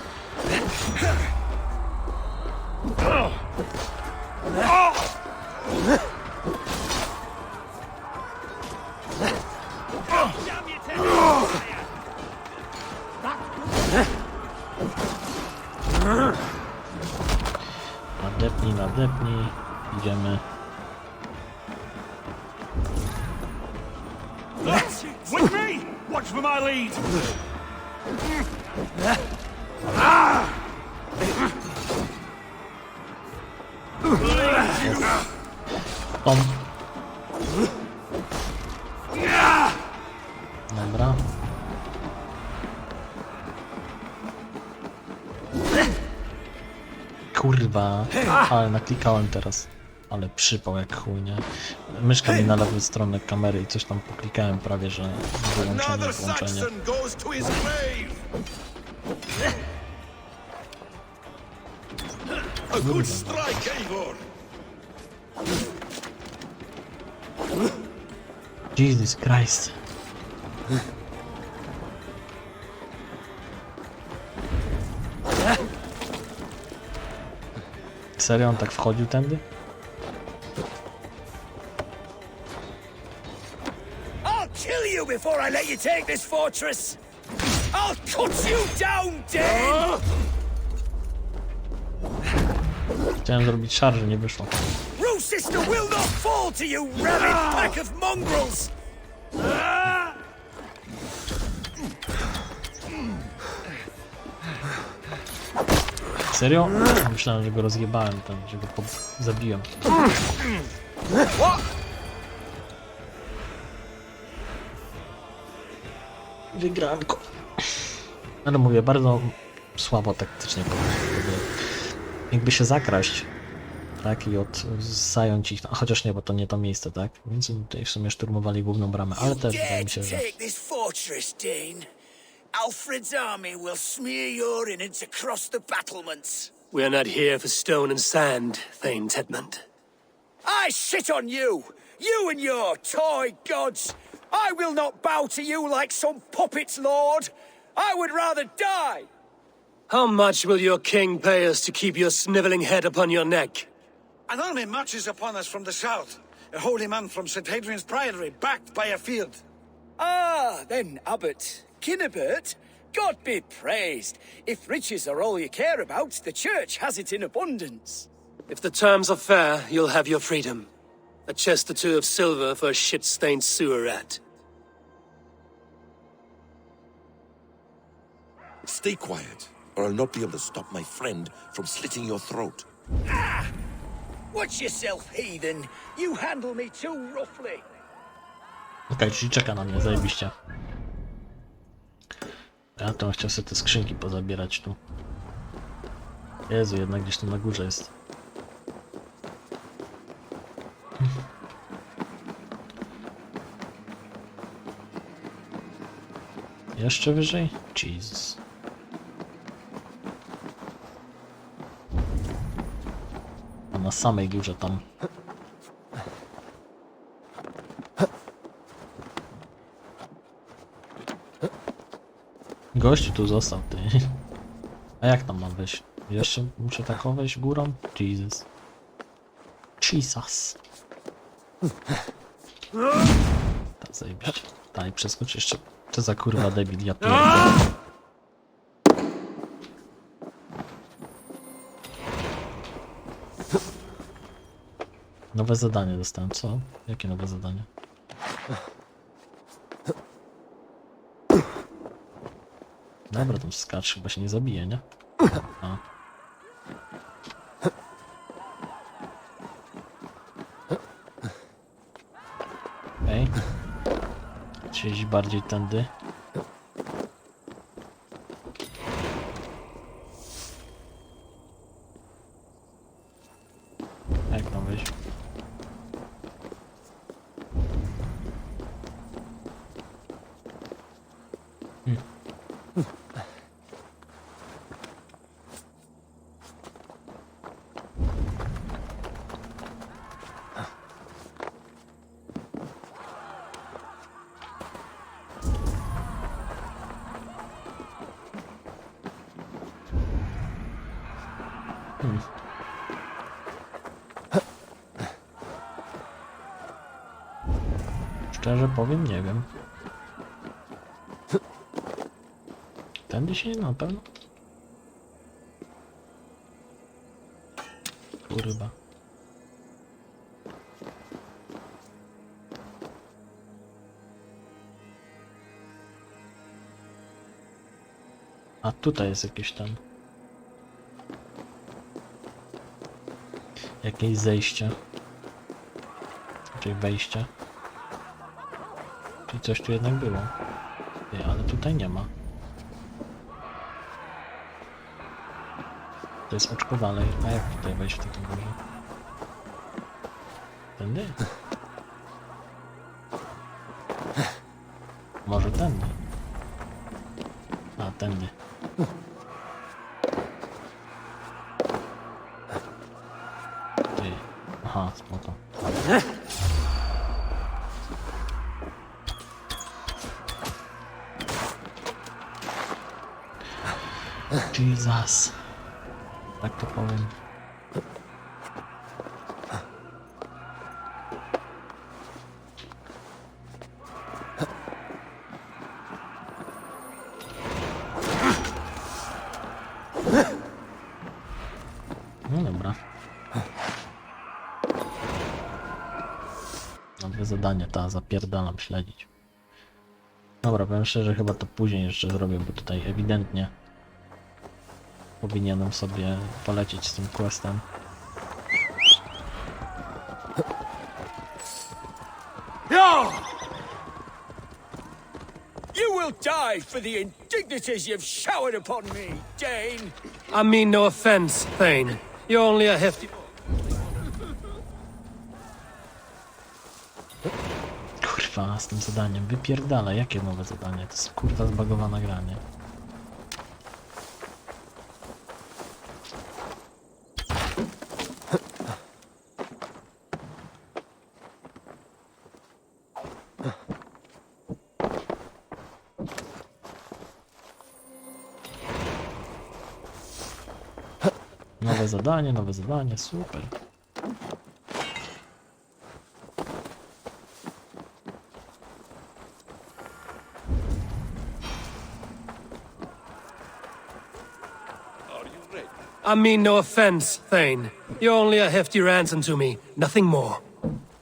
Nadepnij, idziemy. With me! Watch for my lead! Tom. Dobra. Kurwa, ale naklikałem teraz. Ale przypał jak chuj, nie? Myszka mi na lewą stronę kamery i coś tam poklikałem prawie, że wyłączenie, włączenie. Jesus Christ. Serio on tak wchodził tędy? I'll kill you before I let you take this fortress! I'll cut you down, Dane! Chciałem zrobić szarże, nie wyszło. Sister will not fall to you, rabid pack of mongrels! Serio? Myślałem, że go rozjebałem tam, że go zabiłem. Wygranko. Ale mówię, bardzo słabo taktycznie jakby się zakraść, tak, i zająć ich, a chociaż nie, bo to nie to miejsce, tak, więc tutaj w sumie szturmowali główną bramę, ale też wydaje mi się, że... Alfred's army will smear your innards across the battlements. We are not here for stone and sand, Thane Tedmund. I sit on you! You and your toy gods! I will not bow to you like some puppets, Lord! I would rather die! How much will your king pay us to keep your sniveling head upon your neck? An army marches upon us from the south. A holy man from St. Hadrian's Priory, backed by a field. Ah, then, Abbot. Kinnebert, God be praised. If riches are all you care about, the church has it in abundance. If the terms are fair, you'll have your freedom. A chest or two of silver for a shit-stained sewer rat. Stay quiet, or I'll not be able to stop my friend from slitting your throat. Ah! Watch yourself, heathen. You handle me too roughly. Okej, czyli czeka na mnie, zajebiście. Ja to chciał sobie te skrzynki pozabierać tu. Jezu, jednak gdzieś tam na górze jest. Jeszcze wyżej? Jesus. A na samej górze tam. Gościu tu został, ty. A jak tam mam wejść? Jeszcze muszę tak wejść górą? Jesus. Jesus. Tak zajebiście. Daj, przeskocz jeszcze. Co za kurwa debil, ja pierdolę. Nowe zadanie dostałem, co? Jakie nowe zadanie? Dobra, tam skacz, chyba się nie zabije, nie? A. Okej. Siedzi bardziej tędy. Jak tam wyjść? Szczerze powiem, nie wiem. Tędy się na pewno? Kurwa. A tutaj jest jakieś tam... jakieś zejście. Czyli wejście. Czyli coś tu jednak było. Nie, ale tutaj nie ma. To jest oczko dalej. A jak tutaj wejść w takim razie? Tędy? Może tędy? A, tędy. Ty. Aha, spoko. Jesus. Tak to powiem. No dobra. Nowe zadanie, ta zapierdalam śledzić. Dobra, powiem szczerze, chyba to później jeszcze zrobię, bo tutaj ewidentnie powinienem sobie polecieć z tym questem. You will die for the indignities you've showered upon me, Dane. I mean no offense, Thane. You're only a hefty... Kurwa. Kurwa, z tym zadaniem. Wypierdala, jakie nowe zadanie? To jest kurwa zbagowane granie. Nowe zadanie, super. I mean no offense, Thane. You're only a hefty ransom to me, nothing more.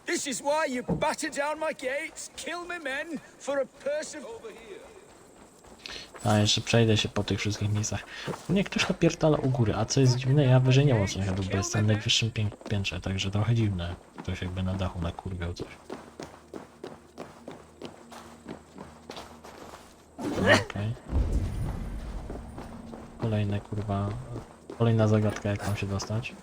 This is why you batter down my gates, kill my men for a purse of... A jeszcze przejdę się po tych wszystkich miejscach. Nie, ktoś napierdala u góry, a co jest dziwne, ja wyżej nie mam co jechać, bo jestem na najwyższym piętrze, także trochę dziwne. Ktoś jakby na dachu nakurwiał coś. Okej. Kolejne kurwa... Kolejna zagadka, jak mam się dostać.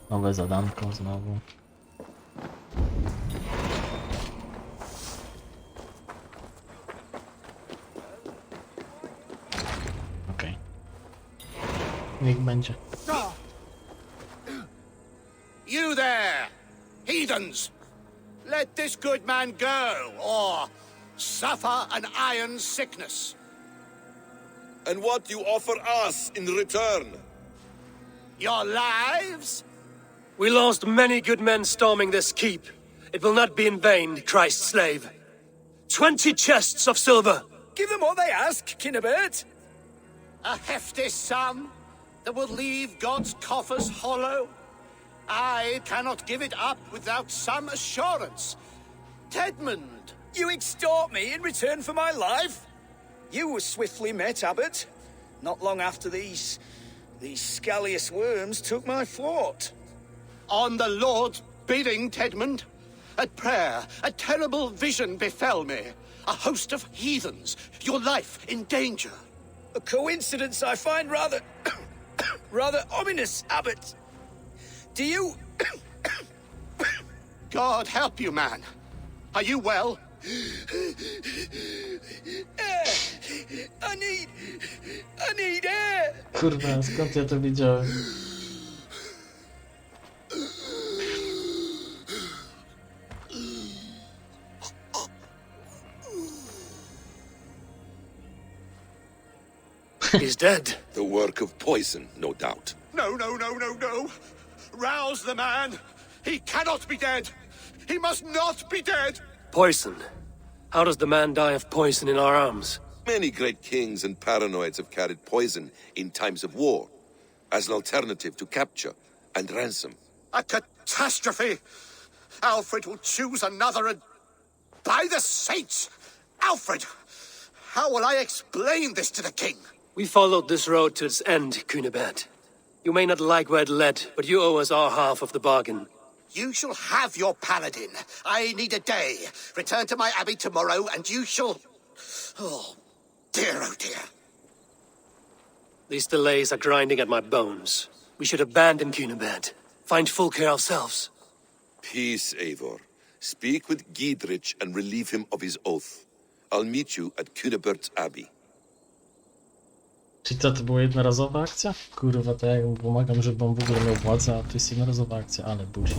Nowe zadanko znowu. Okej. Niech będzie. You there, heathens! Let this good man go, or suffer an iron sickness. And what you offer us in return? Your lives? We lost many good men storming this keep. It will not be in vain, Christ's slave. 20 chests of silver. Give them what they ask, Kinnebert. A hefty sum that will leave God's coffers hollow? I cannot give it up without some assurance. Tedmund! You extort me in return for my life? You were swiftly met, Abbot. Not long after these scallious worms took my fort. On the Lord's bidding, Tedmund. At prayer, a terrible vision befell me. A host of heathens, your life in danger. A coincidence I find rather... rather ominous, Abbot. Do you... God help you, man. Are you well? I need air. Kurwa, skąd ja to widziałem? He's dead. The work of poison, no doubt. No, no, no, no, no. Rouse the man. He cannot be dead. He must not be dead. Poison. How does the man die of poison in our arms? Many great kings and paranoids have carried poison in times of war, as an alternative to capture and ransom. A catastrophe. Alfred will choose another and... By the saints! Alfred! How will I explain this to the king? We followed this road to its end, Cunibert. You may not like where it led, but you owe us our half of the bargain. You shall have your paladin. I need a day. Return to my abbey tomorrow, and you shall... Oh, dear, oh dear. These delays are grinding at my bones. We should abandon Cunibert. Find Fulke ourselves. Peace, Eivor. Speak with Giedrich and relieve him of his oath. I'll meet you at Cunebert's Abbey. Czyli co, to była jednorazowa akcja? Kurwa, to ja mu pomagam, żeby on w ogóle miał władzę, a to jest jednorazowa akcja, ale bullshit.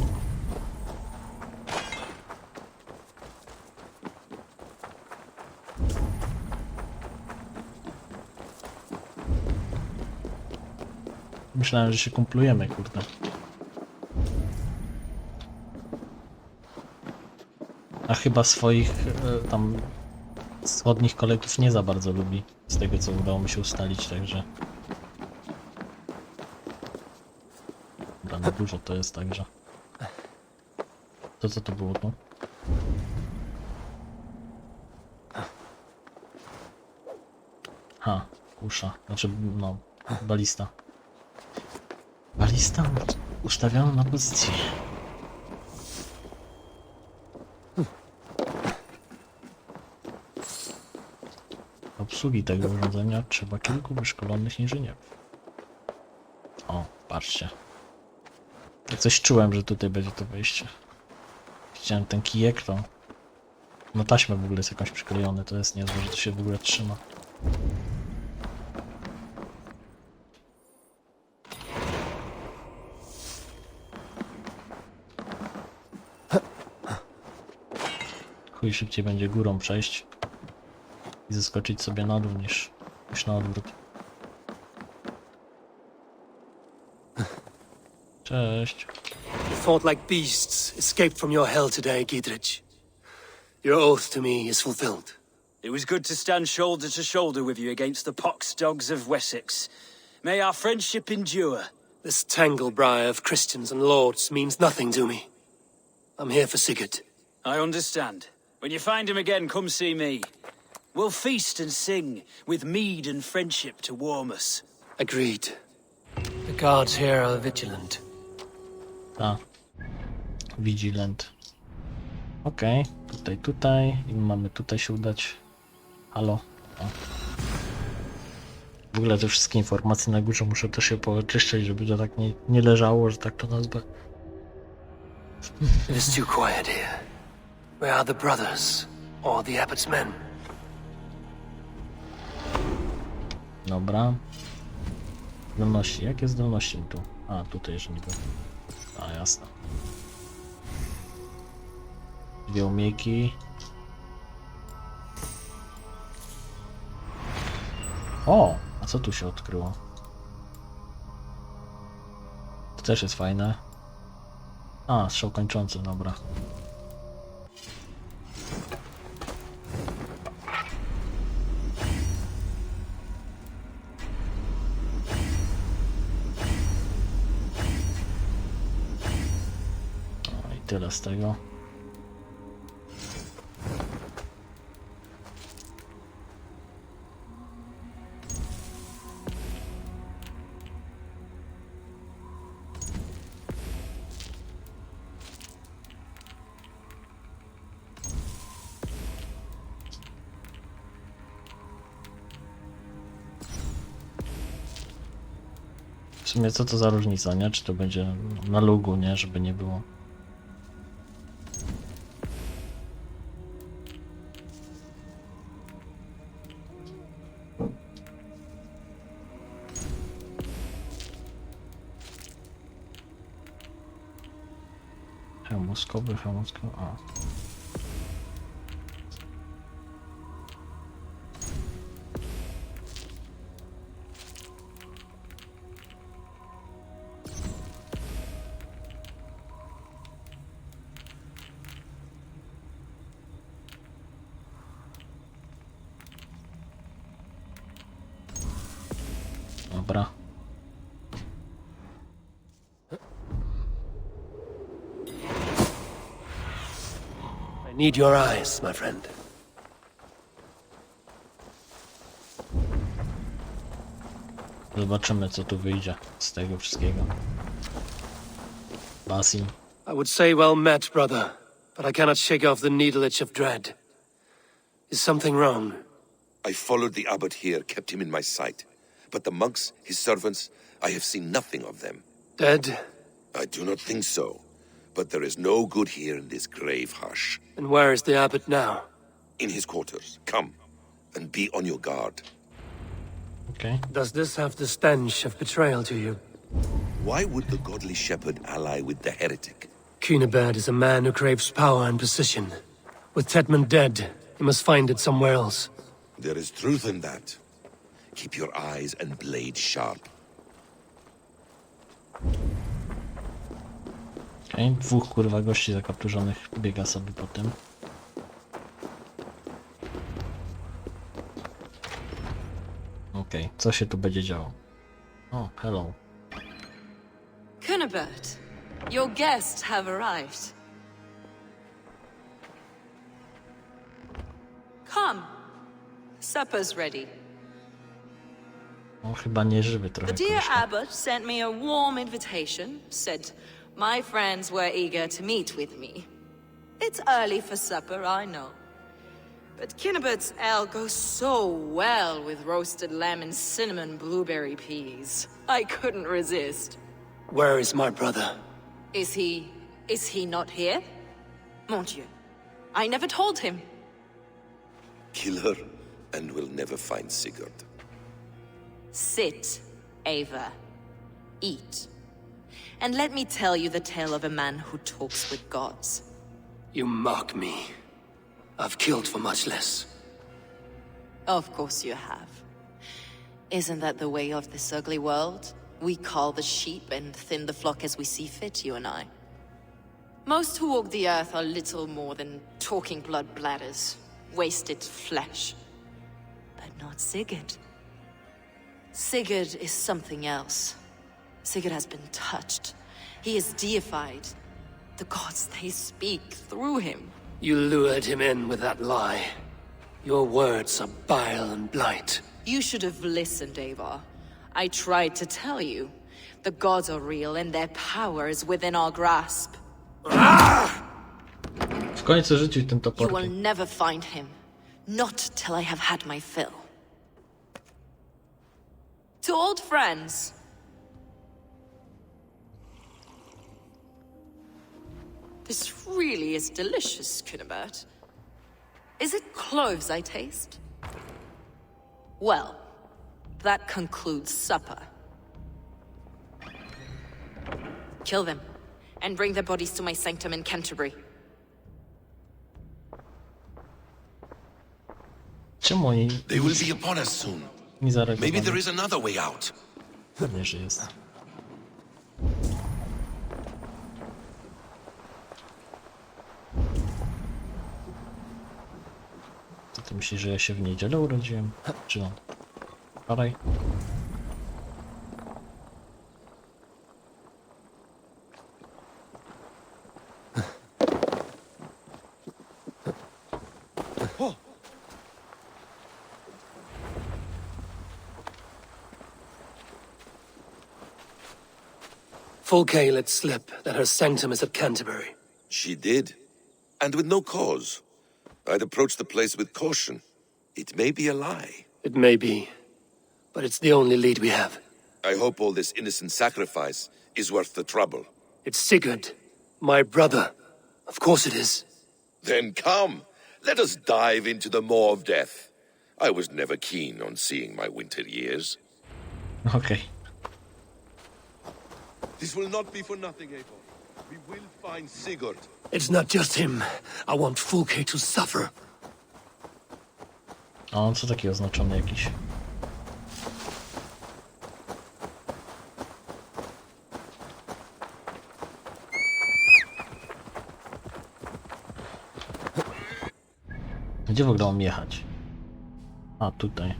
Myślałem, że się kumplujemy, kurde. A chyba swoich tam wschodnich kolegów nie za bardzo lubi, z tego co udało mi się ustalić, także... Dobra, na dużo to jest, także... To co to było tu? Ha, kusza, znaczy, no, balista. Balista ustawiono na pozycję. obsługi tego urządzenia trzeba kilku wyszkolonych inżynierów. O, patrzcie. Ja coś czułem, że tutaj będzie to wejście. Widziałem ten kijek, to... No taśma w ogóle jest jakąś przyklejony, to jest niezłe, że to się w ogóle trzyma. Chuj szybciej będzie górą przejść i zeskoczyć sobie na dół niż na odwrót. Cześć. You fought like beasts, escaped from your hell today, Gidrich. Your oath to me is fulfilled. It was good to stand shoulder to shoulder with you against the pox dogs of Wessex. May our friendship endure. This tangle-briar of Christians and lords means nothing to me. I'm here for Sigurd. I understand. When you find him again, come see me. We'll feast and sing, with mead and friendship to warm us. Agreed. The guards here are vigilant. A. Vigilant. Okej, tutaj. I mamy tutaj się udać. Halo. O. W ogóle te wszystkie informacje na górze muszę też się powyczyszczać, żeby to tak nie leżało, że tak to nazwę. It is too quiet here. Where are the brothers? Or the abbot's men? Dobra. Zdolności. Jakie zdolności mi tu? A, tutaj jeszcze nie było. A, jasne. Dwie umiejki. O! A co tu się odkryło? To też jest fajne. A, strzał kończący, dobra. O, i tyle z tego. W sumie co to za różnica, nie? Czy to będzie na lugu, nie? Żeby nie było. Hełm mózgowy, a. Dobra. I need your eyes, my friend. Zobaczymy, co tu wyjdzie z tego wszystkiego. Basim. I would say well met, brother, but I cannot shake off the needle itch of dread. Is something wrong? I followed the abbot here, kept him in my sight. But the monks, his servants, I have seen nothing of them. Dead? I do not think so. But there is no good here in this grave hush. And where is the abbot now? In his quarters. Come, and be on your guard. Okay. Does this have the stench of betrayal to you? Why would the godly shepherd ally with the heretic? Cunibert is a man who craves power and position. With Tedman dead, he must find it somewhere else. There is truth in that. Keep your eyes and blade sharp. Okej, dwóch kurwa gości zakapturzonych biega sobie po tym. Okej, co się tu będzie działo? O, hello. Cunibert, your guests have arrived. Come. Supper's ready. O, chyba nie żywy The trochę. dear koleżka. abbot sent me a warm invitation, said my friends were eager to meet with me. It's early for supper, I know. But Kinnabert's ale goes so well with roasted lamb and cinnamon blueberry peas. I couldn't resist. Where is my brother? Is he not here? Mon Dieu. I never told him. Kill her, and we'll never find Sigurd. Sit, Ava. Eat. And let me tell you the tale of a man who talks with gods. You mock me. I've killed for much less. Of course you have. Isn't that the way of this ugly world? We cull the sheep and thin the flock as we see fit, you and I. Most who walk the earth are little more than talking blood bladders, wasted flesh. But not Sigurd. Sigurd is something else. Sigurd has been touched. He is deified. The gods, they speak through him. You lured him in with that lie. Your words are bile and blight. You should have listened, Ava. I tried to tell you. The gods are real and their power is within our grasp. W końcu rzucił ten You will toporkiem. never find him. Not till I have had my fill. To old friends. This really is delicious, Kinnabert. Is it cloves I taste? Well, that concludes supper. Kill them, and bring their bodies to my sanctum in Canterbury. Czemu oni They will be upon us soon. nie zareagowali? Maybe there is another way out. Pewnie, że jest. Co ty myślisz, że ja się w niedzielę urodziłem? Czy on? Wczoraj? Fulke let slip that her sanctum is at Canterbury. She did. And with no cause. I'd approach the place with caution. It may be a lie. It may be, but it's the only lead we have. I hope all this innocent sacrifice is worth the trouble. It's Sigurd, my brother. Of course it is. Then come, let us dive into the maw of death. I was never keen on seeing my winter years. Okej. This will not be for nothing, Eivor. We will find Sigurd. It's not just him. I want Fulke to suffer. A on co taki oznaczony jakiś? Gdzie w ogóle mam jechać? A, tutaj.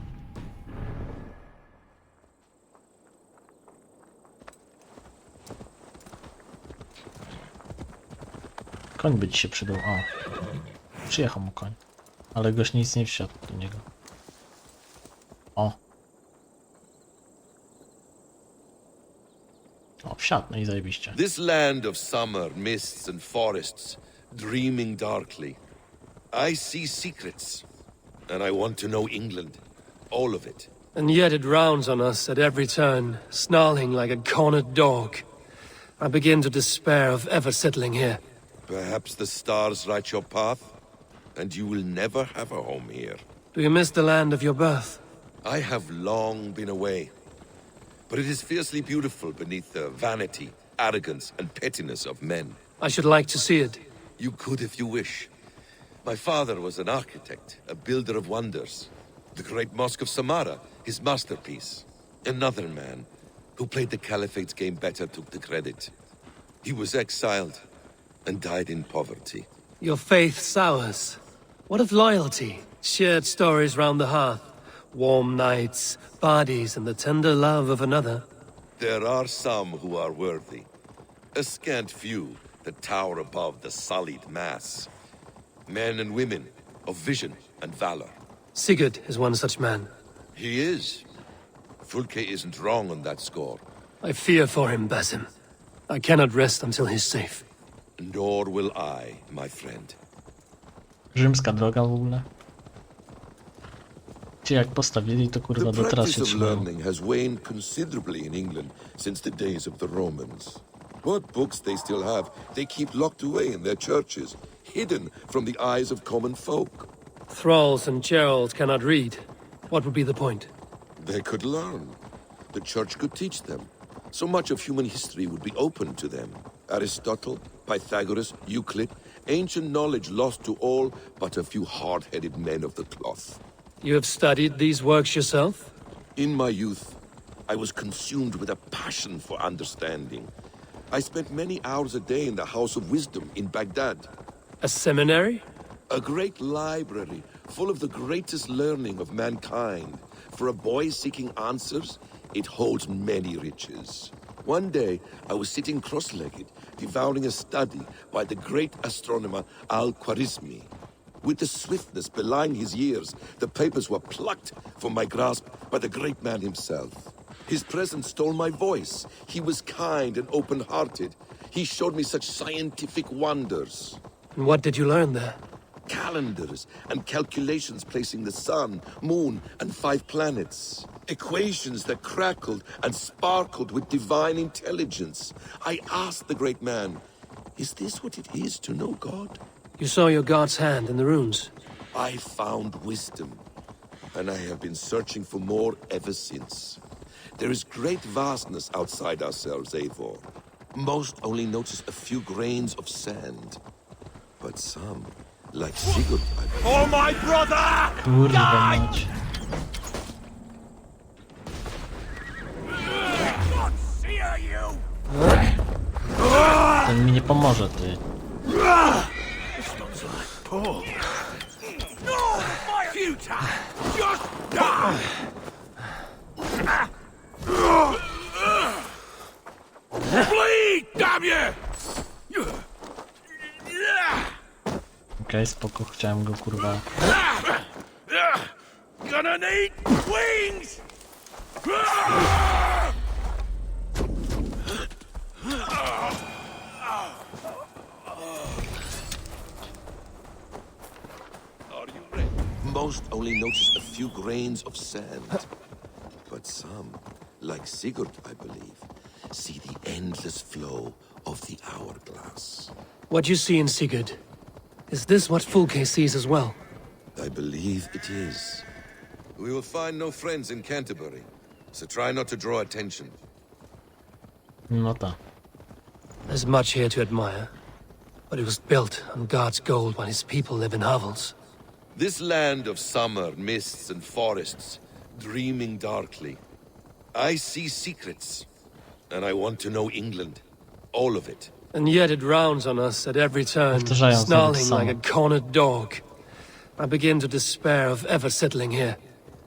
Koń by ci się przydał. O. Przyjechał mu koń. Ale goś nic nie wsiadł do niego. O. O, wsiadł, no i zajebiście. This land of summer, mists and forests, dreaming darkly. I see secrets, and I want to know England. All of it. And yet it rounds on us at every turn, snarling like a cornered dog. I begin to despair of ever settling here. Perhaps the stars write your path, and you will never have a home here. Do you miss the land of your birth? I have long been away, but it is fiercely beautiful beneath the vanity, arrogance, and pettiness of men. I should like to see it. You could if you wish. My father was an architect, a builder of wonders. The great Mosque of Samarra, his masterpiece. Another man, who played the Caliphate's game better, took the credit. He was exiled, and died in poverty. Your faith sours. What of loyalty? Shared stories round the hearth. Warm nights, parties, and the tender love of another. There are some who are worthy. A scant few that tower above the sullied mass. Men and women of vision and valor. Sigurd is one such man. He is. Fulke isn't wrong on that score. I fear for him, Basim. I cannot rest until he's safe. Nor will I, my friend. Rzymska droga w ogóle. Ci jak postawili, to kurwa The do teraz się practice of trzymają. learning has waned considerably in England since the days of the Romans. What books they still have, they keep locked away in their churches, hidden from the eyes of common folk. Thralls and churls cannot read. What would be the point? They could learn. The church could teach them. So much of human history would be open to them. Aristotle, Pythagoras, Euclid, ancient knowledge lost to all but a few hard-headed men of the cloth. You have studied these works yourself? In my youth, I was consumed with a passion for understanding. I spent many hours a day in the House of Wisdom in Baghdad. A seminary? A great library full of the greatest learning of mankind. For a boy seeking answers, it holds many riches. One day, I was sitting cross-legged, devouring a study by the great astronomer Al-Khwarizmi. With the swiftness belying his years, the papers were plucked from my grasp by the great man himself. His presence stole my voice. He was kind and open-hearted. He showed me such scientific wonders. And what did you learn there? Calendars and calculations placing the sun, moon, and 5 planets. Equations that crackled and sparkled with divine intelligence. I asked the great man, is this what it is to know God? You saw your god's hand in the runes. I found wisdom, and I have been searching for more ever since. There is great vastness outside ourselves, Eivor. Most only notice a few grains of sand. But some, like Sigurd, Oh, my brother! Kurwa mać. Ten mi nie pomoże, ty. Bleed, damn you! Okej, spoko, chciałem go kurwa. Gonna need wings! most only notice a few grains of sand. But some, like Sigurd, I believe, see the endless flow of the hourglass. What you see in Sigurd, is this what Fulke sees as well? I believe it is. We will find no friends in Canterbury, so try not to draw attention. No tak. There's much here to admire, but it was built on God's gold while his people live in hovels. This land of summer, mists and forests, dreaming darkly. I see secrets, and I want to know England. All of it. And yet it rounds on us at every turn, Powtarzając snarling nawet like a cornered dog. I begin to despair of ever settling here.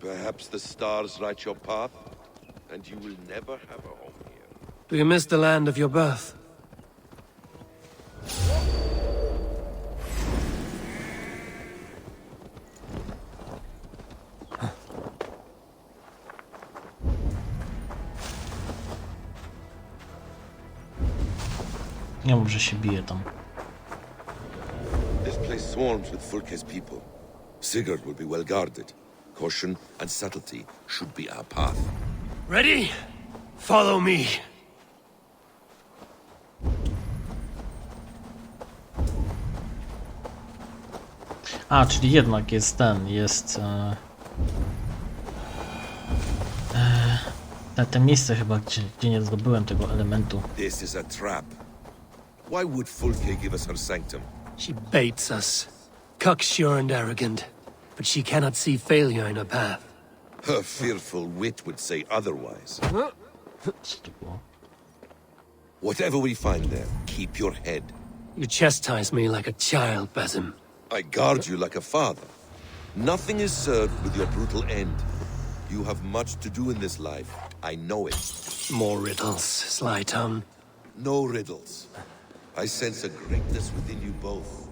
Perhaps the stars write your path, and you will never have a home here. Do you miss the land of your birth? Nie mów, że się bije tam. This place swarms with Fulke's people. Sigurd will be well guarded. Caution and subtlety should be our path. Ready? Follow me. A, czyli jednak jest ten, jest... te miejsce chyba, gdzie nie zdobyłem tego elementu. This is a trap. Why would Fulke give us her sanctum? She baits us. Cocksure and arrogant. But she cannot see failure in her path. Her fearful wit would say otherwise. Co to było? Whatever we find there, keep your head. You chastise me like a child, Basim. I guard you like a father. Nothing is served with your brutal end. You have much to do in this life. I know it. More riddles, sly tongue. No riddles. I sense a greatness within you both.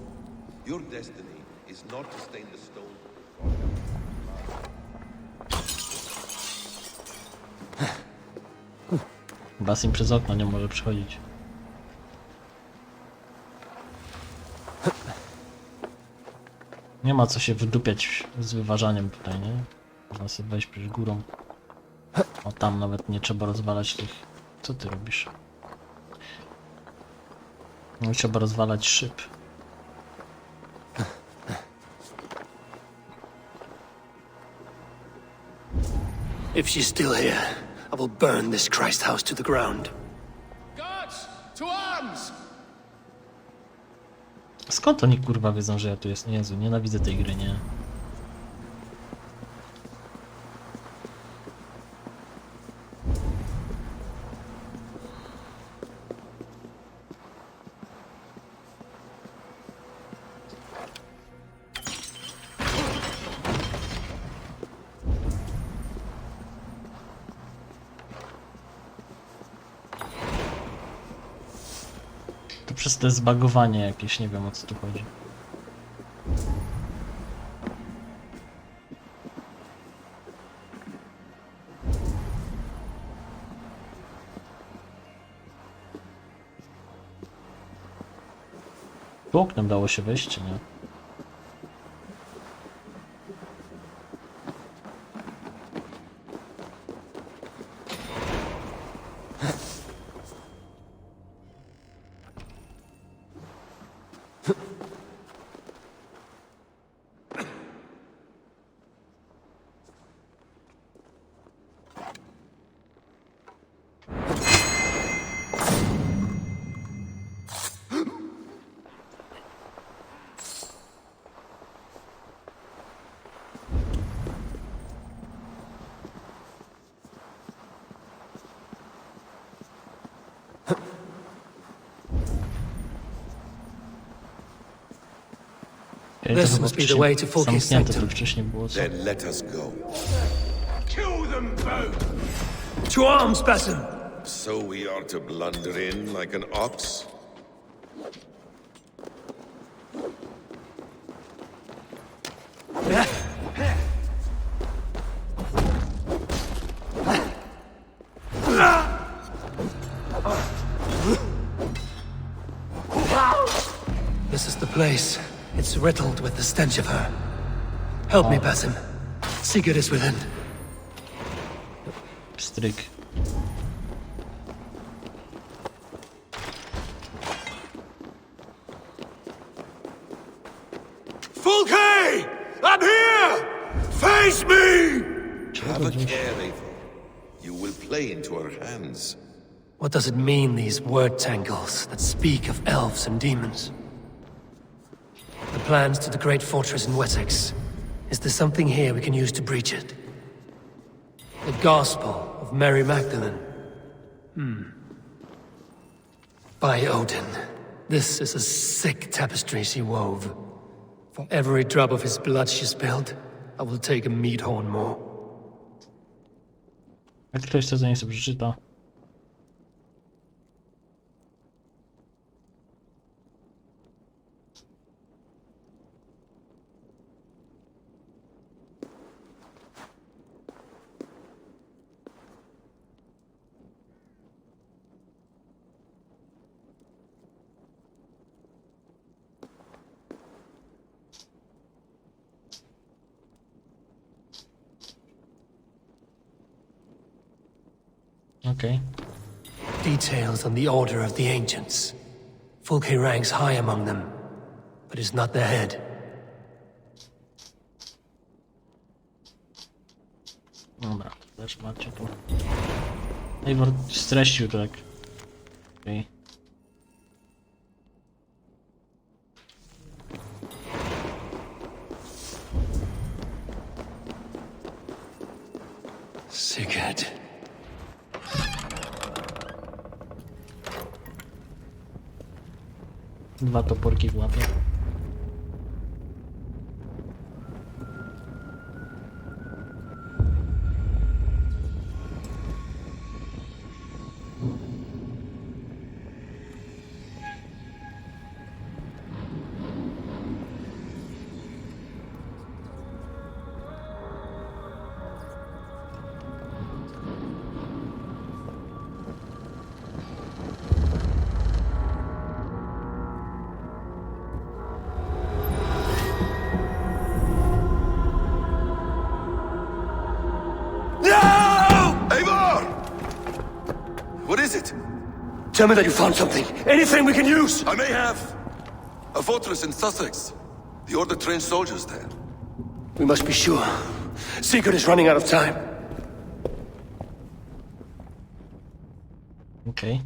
Your destiny is not to stain the stone. Basim przez okno nie może przechodzić. Nie ma co się wydupiać z wyważaniem tutaj, nie? Można sobie wejść przecież górą. O, tam nawet nie trzeba rozwalać tych... Co ty robisz? Nie trzeba rozwalać szyb. If she's still here, I will burn this Christ house to the ground. Guards, to arms! Skąd oni kurwa wiedzą, że ja tu jestem? Jezu, nienawidzę tej gry, nie? To przez te zbagowanie jakieś, nie wiem o co tu chodzi. Tu oknem dało się wejść, czy nie? This must be the way to Fulke's sanctum. Then let us go. Kill them both! To arms, Basim! So we are to blunder in like an ox? This is the place. It's riddled with the stench of her. Help me, Basim. Sigurd is within. Stryk. Fulke! I'm here! Face me! Have a care, Eivor. You will play into our hands. What does it mean, these word tangles that speak of elves and demons? The plans to the great fortress in Wessex. Is there something here we can use to breach it? The Gospel of Mary Magdalene. By Odin, this is a sick tapestry she wove. For every drop of his blood she spilled, I will take a meat horn more. Jak ktoś to nie sobie przeczyta. Okay. Details on the order of the ancients. Fulke ranks high among them, but is not their head. Dobra, też macie tu. Eivor streścił tak. Okay. Sigurd. Dwa toporki w łapie. Tell me that you found something. Anything we can use! I may have. A fortress in Sussex. The Order trained soldiers there. We must be sure. Sigurd is running out of time. Okej.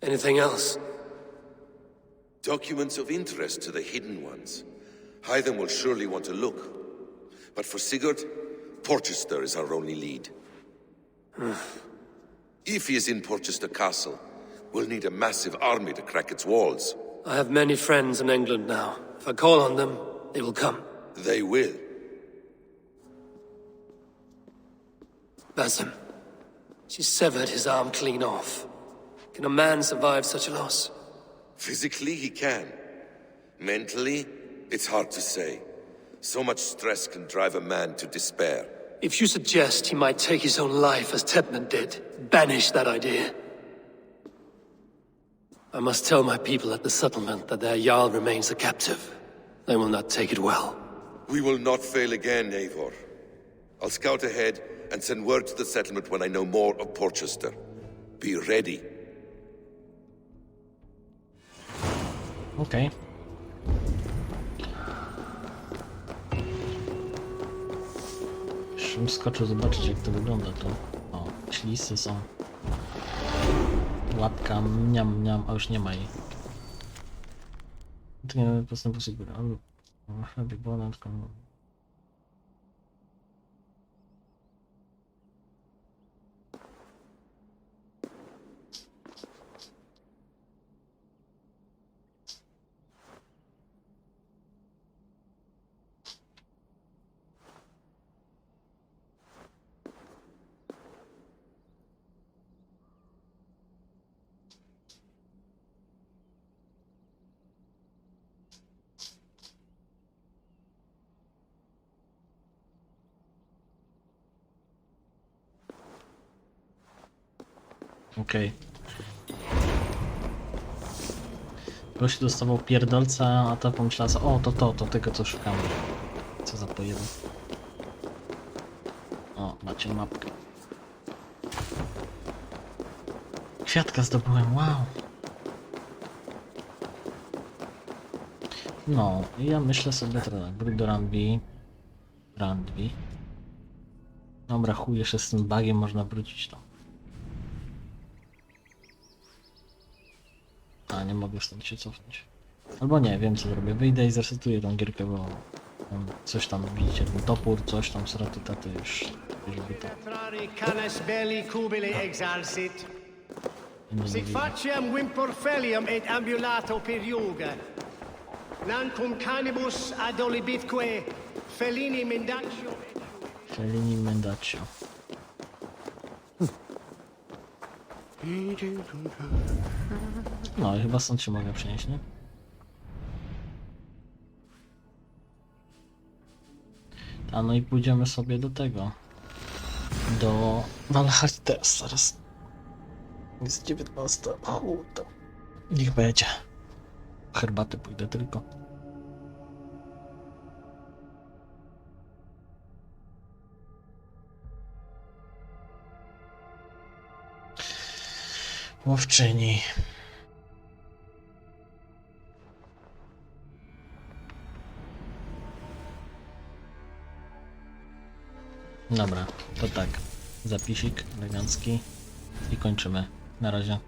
Anything else? Documents of interest to the hidden ones. Hythen will surely want to look. But for Sigurd, Porchester is our only lead. If he is in Porchester Castle, we'll need a massive army to crack its walls. I have many friends in England now. If I call on them, they will come. They will. Basim. She severed his arm clean off. Can a man survive such a loss? Physically, he can. Mentally, it's hard to say. So much stress can drive a man to despair. If you suggest he might take his own life as Tedmund did, banish that idea. I must tell my people at the settlement that their Jarl remains a captive. They will not take it well. We will not fail again, Eivor. I'll scout ahead and send word to the settlement when I know more of Porchester. Be ready. Okej. Już bym skoczył zobaczyć, jak to wygląda tu. O, ślisy są. Łapka, mniam, a już nie ma jej. To nie postępu sobie, ale chlebie było na tylko... Okej. Gość dostawał pierdolca, a ta pomyślała sobie, o to tego co szukamy. Co za pojebę. O, macie mapkę. Kwiatka zdobyłem, wow. No, i ja myślę sobie teraz, wróć do Randby. Dobra, chuj, jeszcze z tym bugiem można wrócić to. A, nie mogę stąd się cofnąć. Albo nie, wiem co zrobię. Wyjdę i zresetuję tą gierkę, bo coś tam, widzicie, ten topór, coś tam, sraty taty już by to. Sic faciem wimporfelium et ambulato per iuga. Nancum canibus adolibitque felini mendatio. Felini mendatio. No i chyba stąd się mogę przenieść, nie? A no i pójdziemy sobie do tego. Do Valhalla teraz, zaraz. Jest 19. To niech będzie. Herbaty pójdę tylko. Łowczyni. Dobra, to tak. Zapisik elegancki i kończymy. Na razie.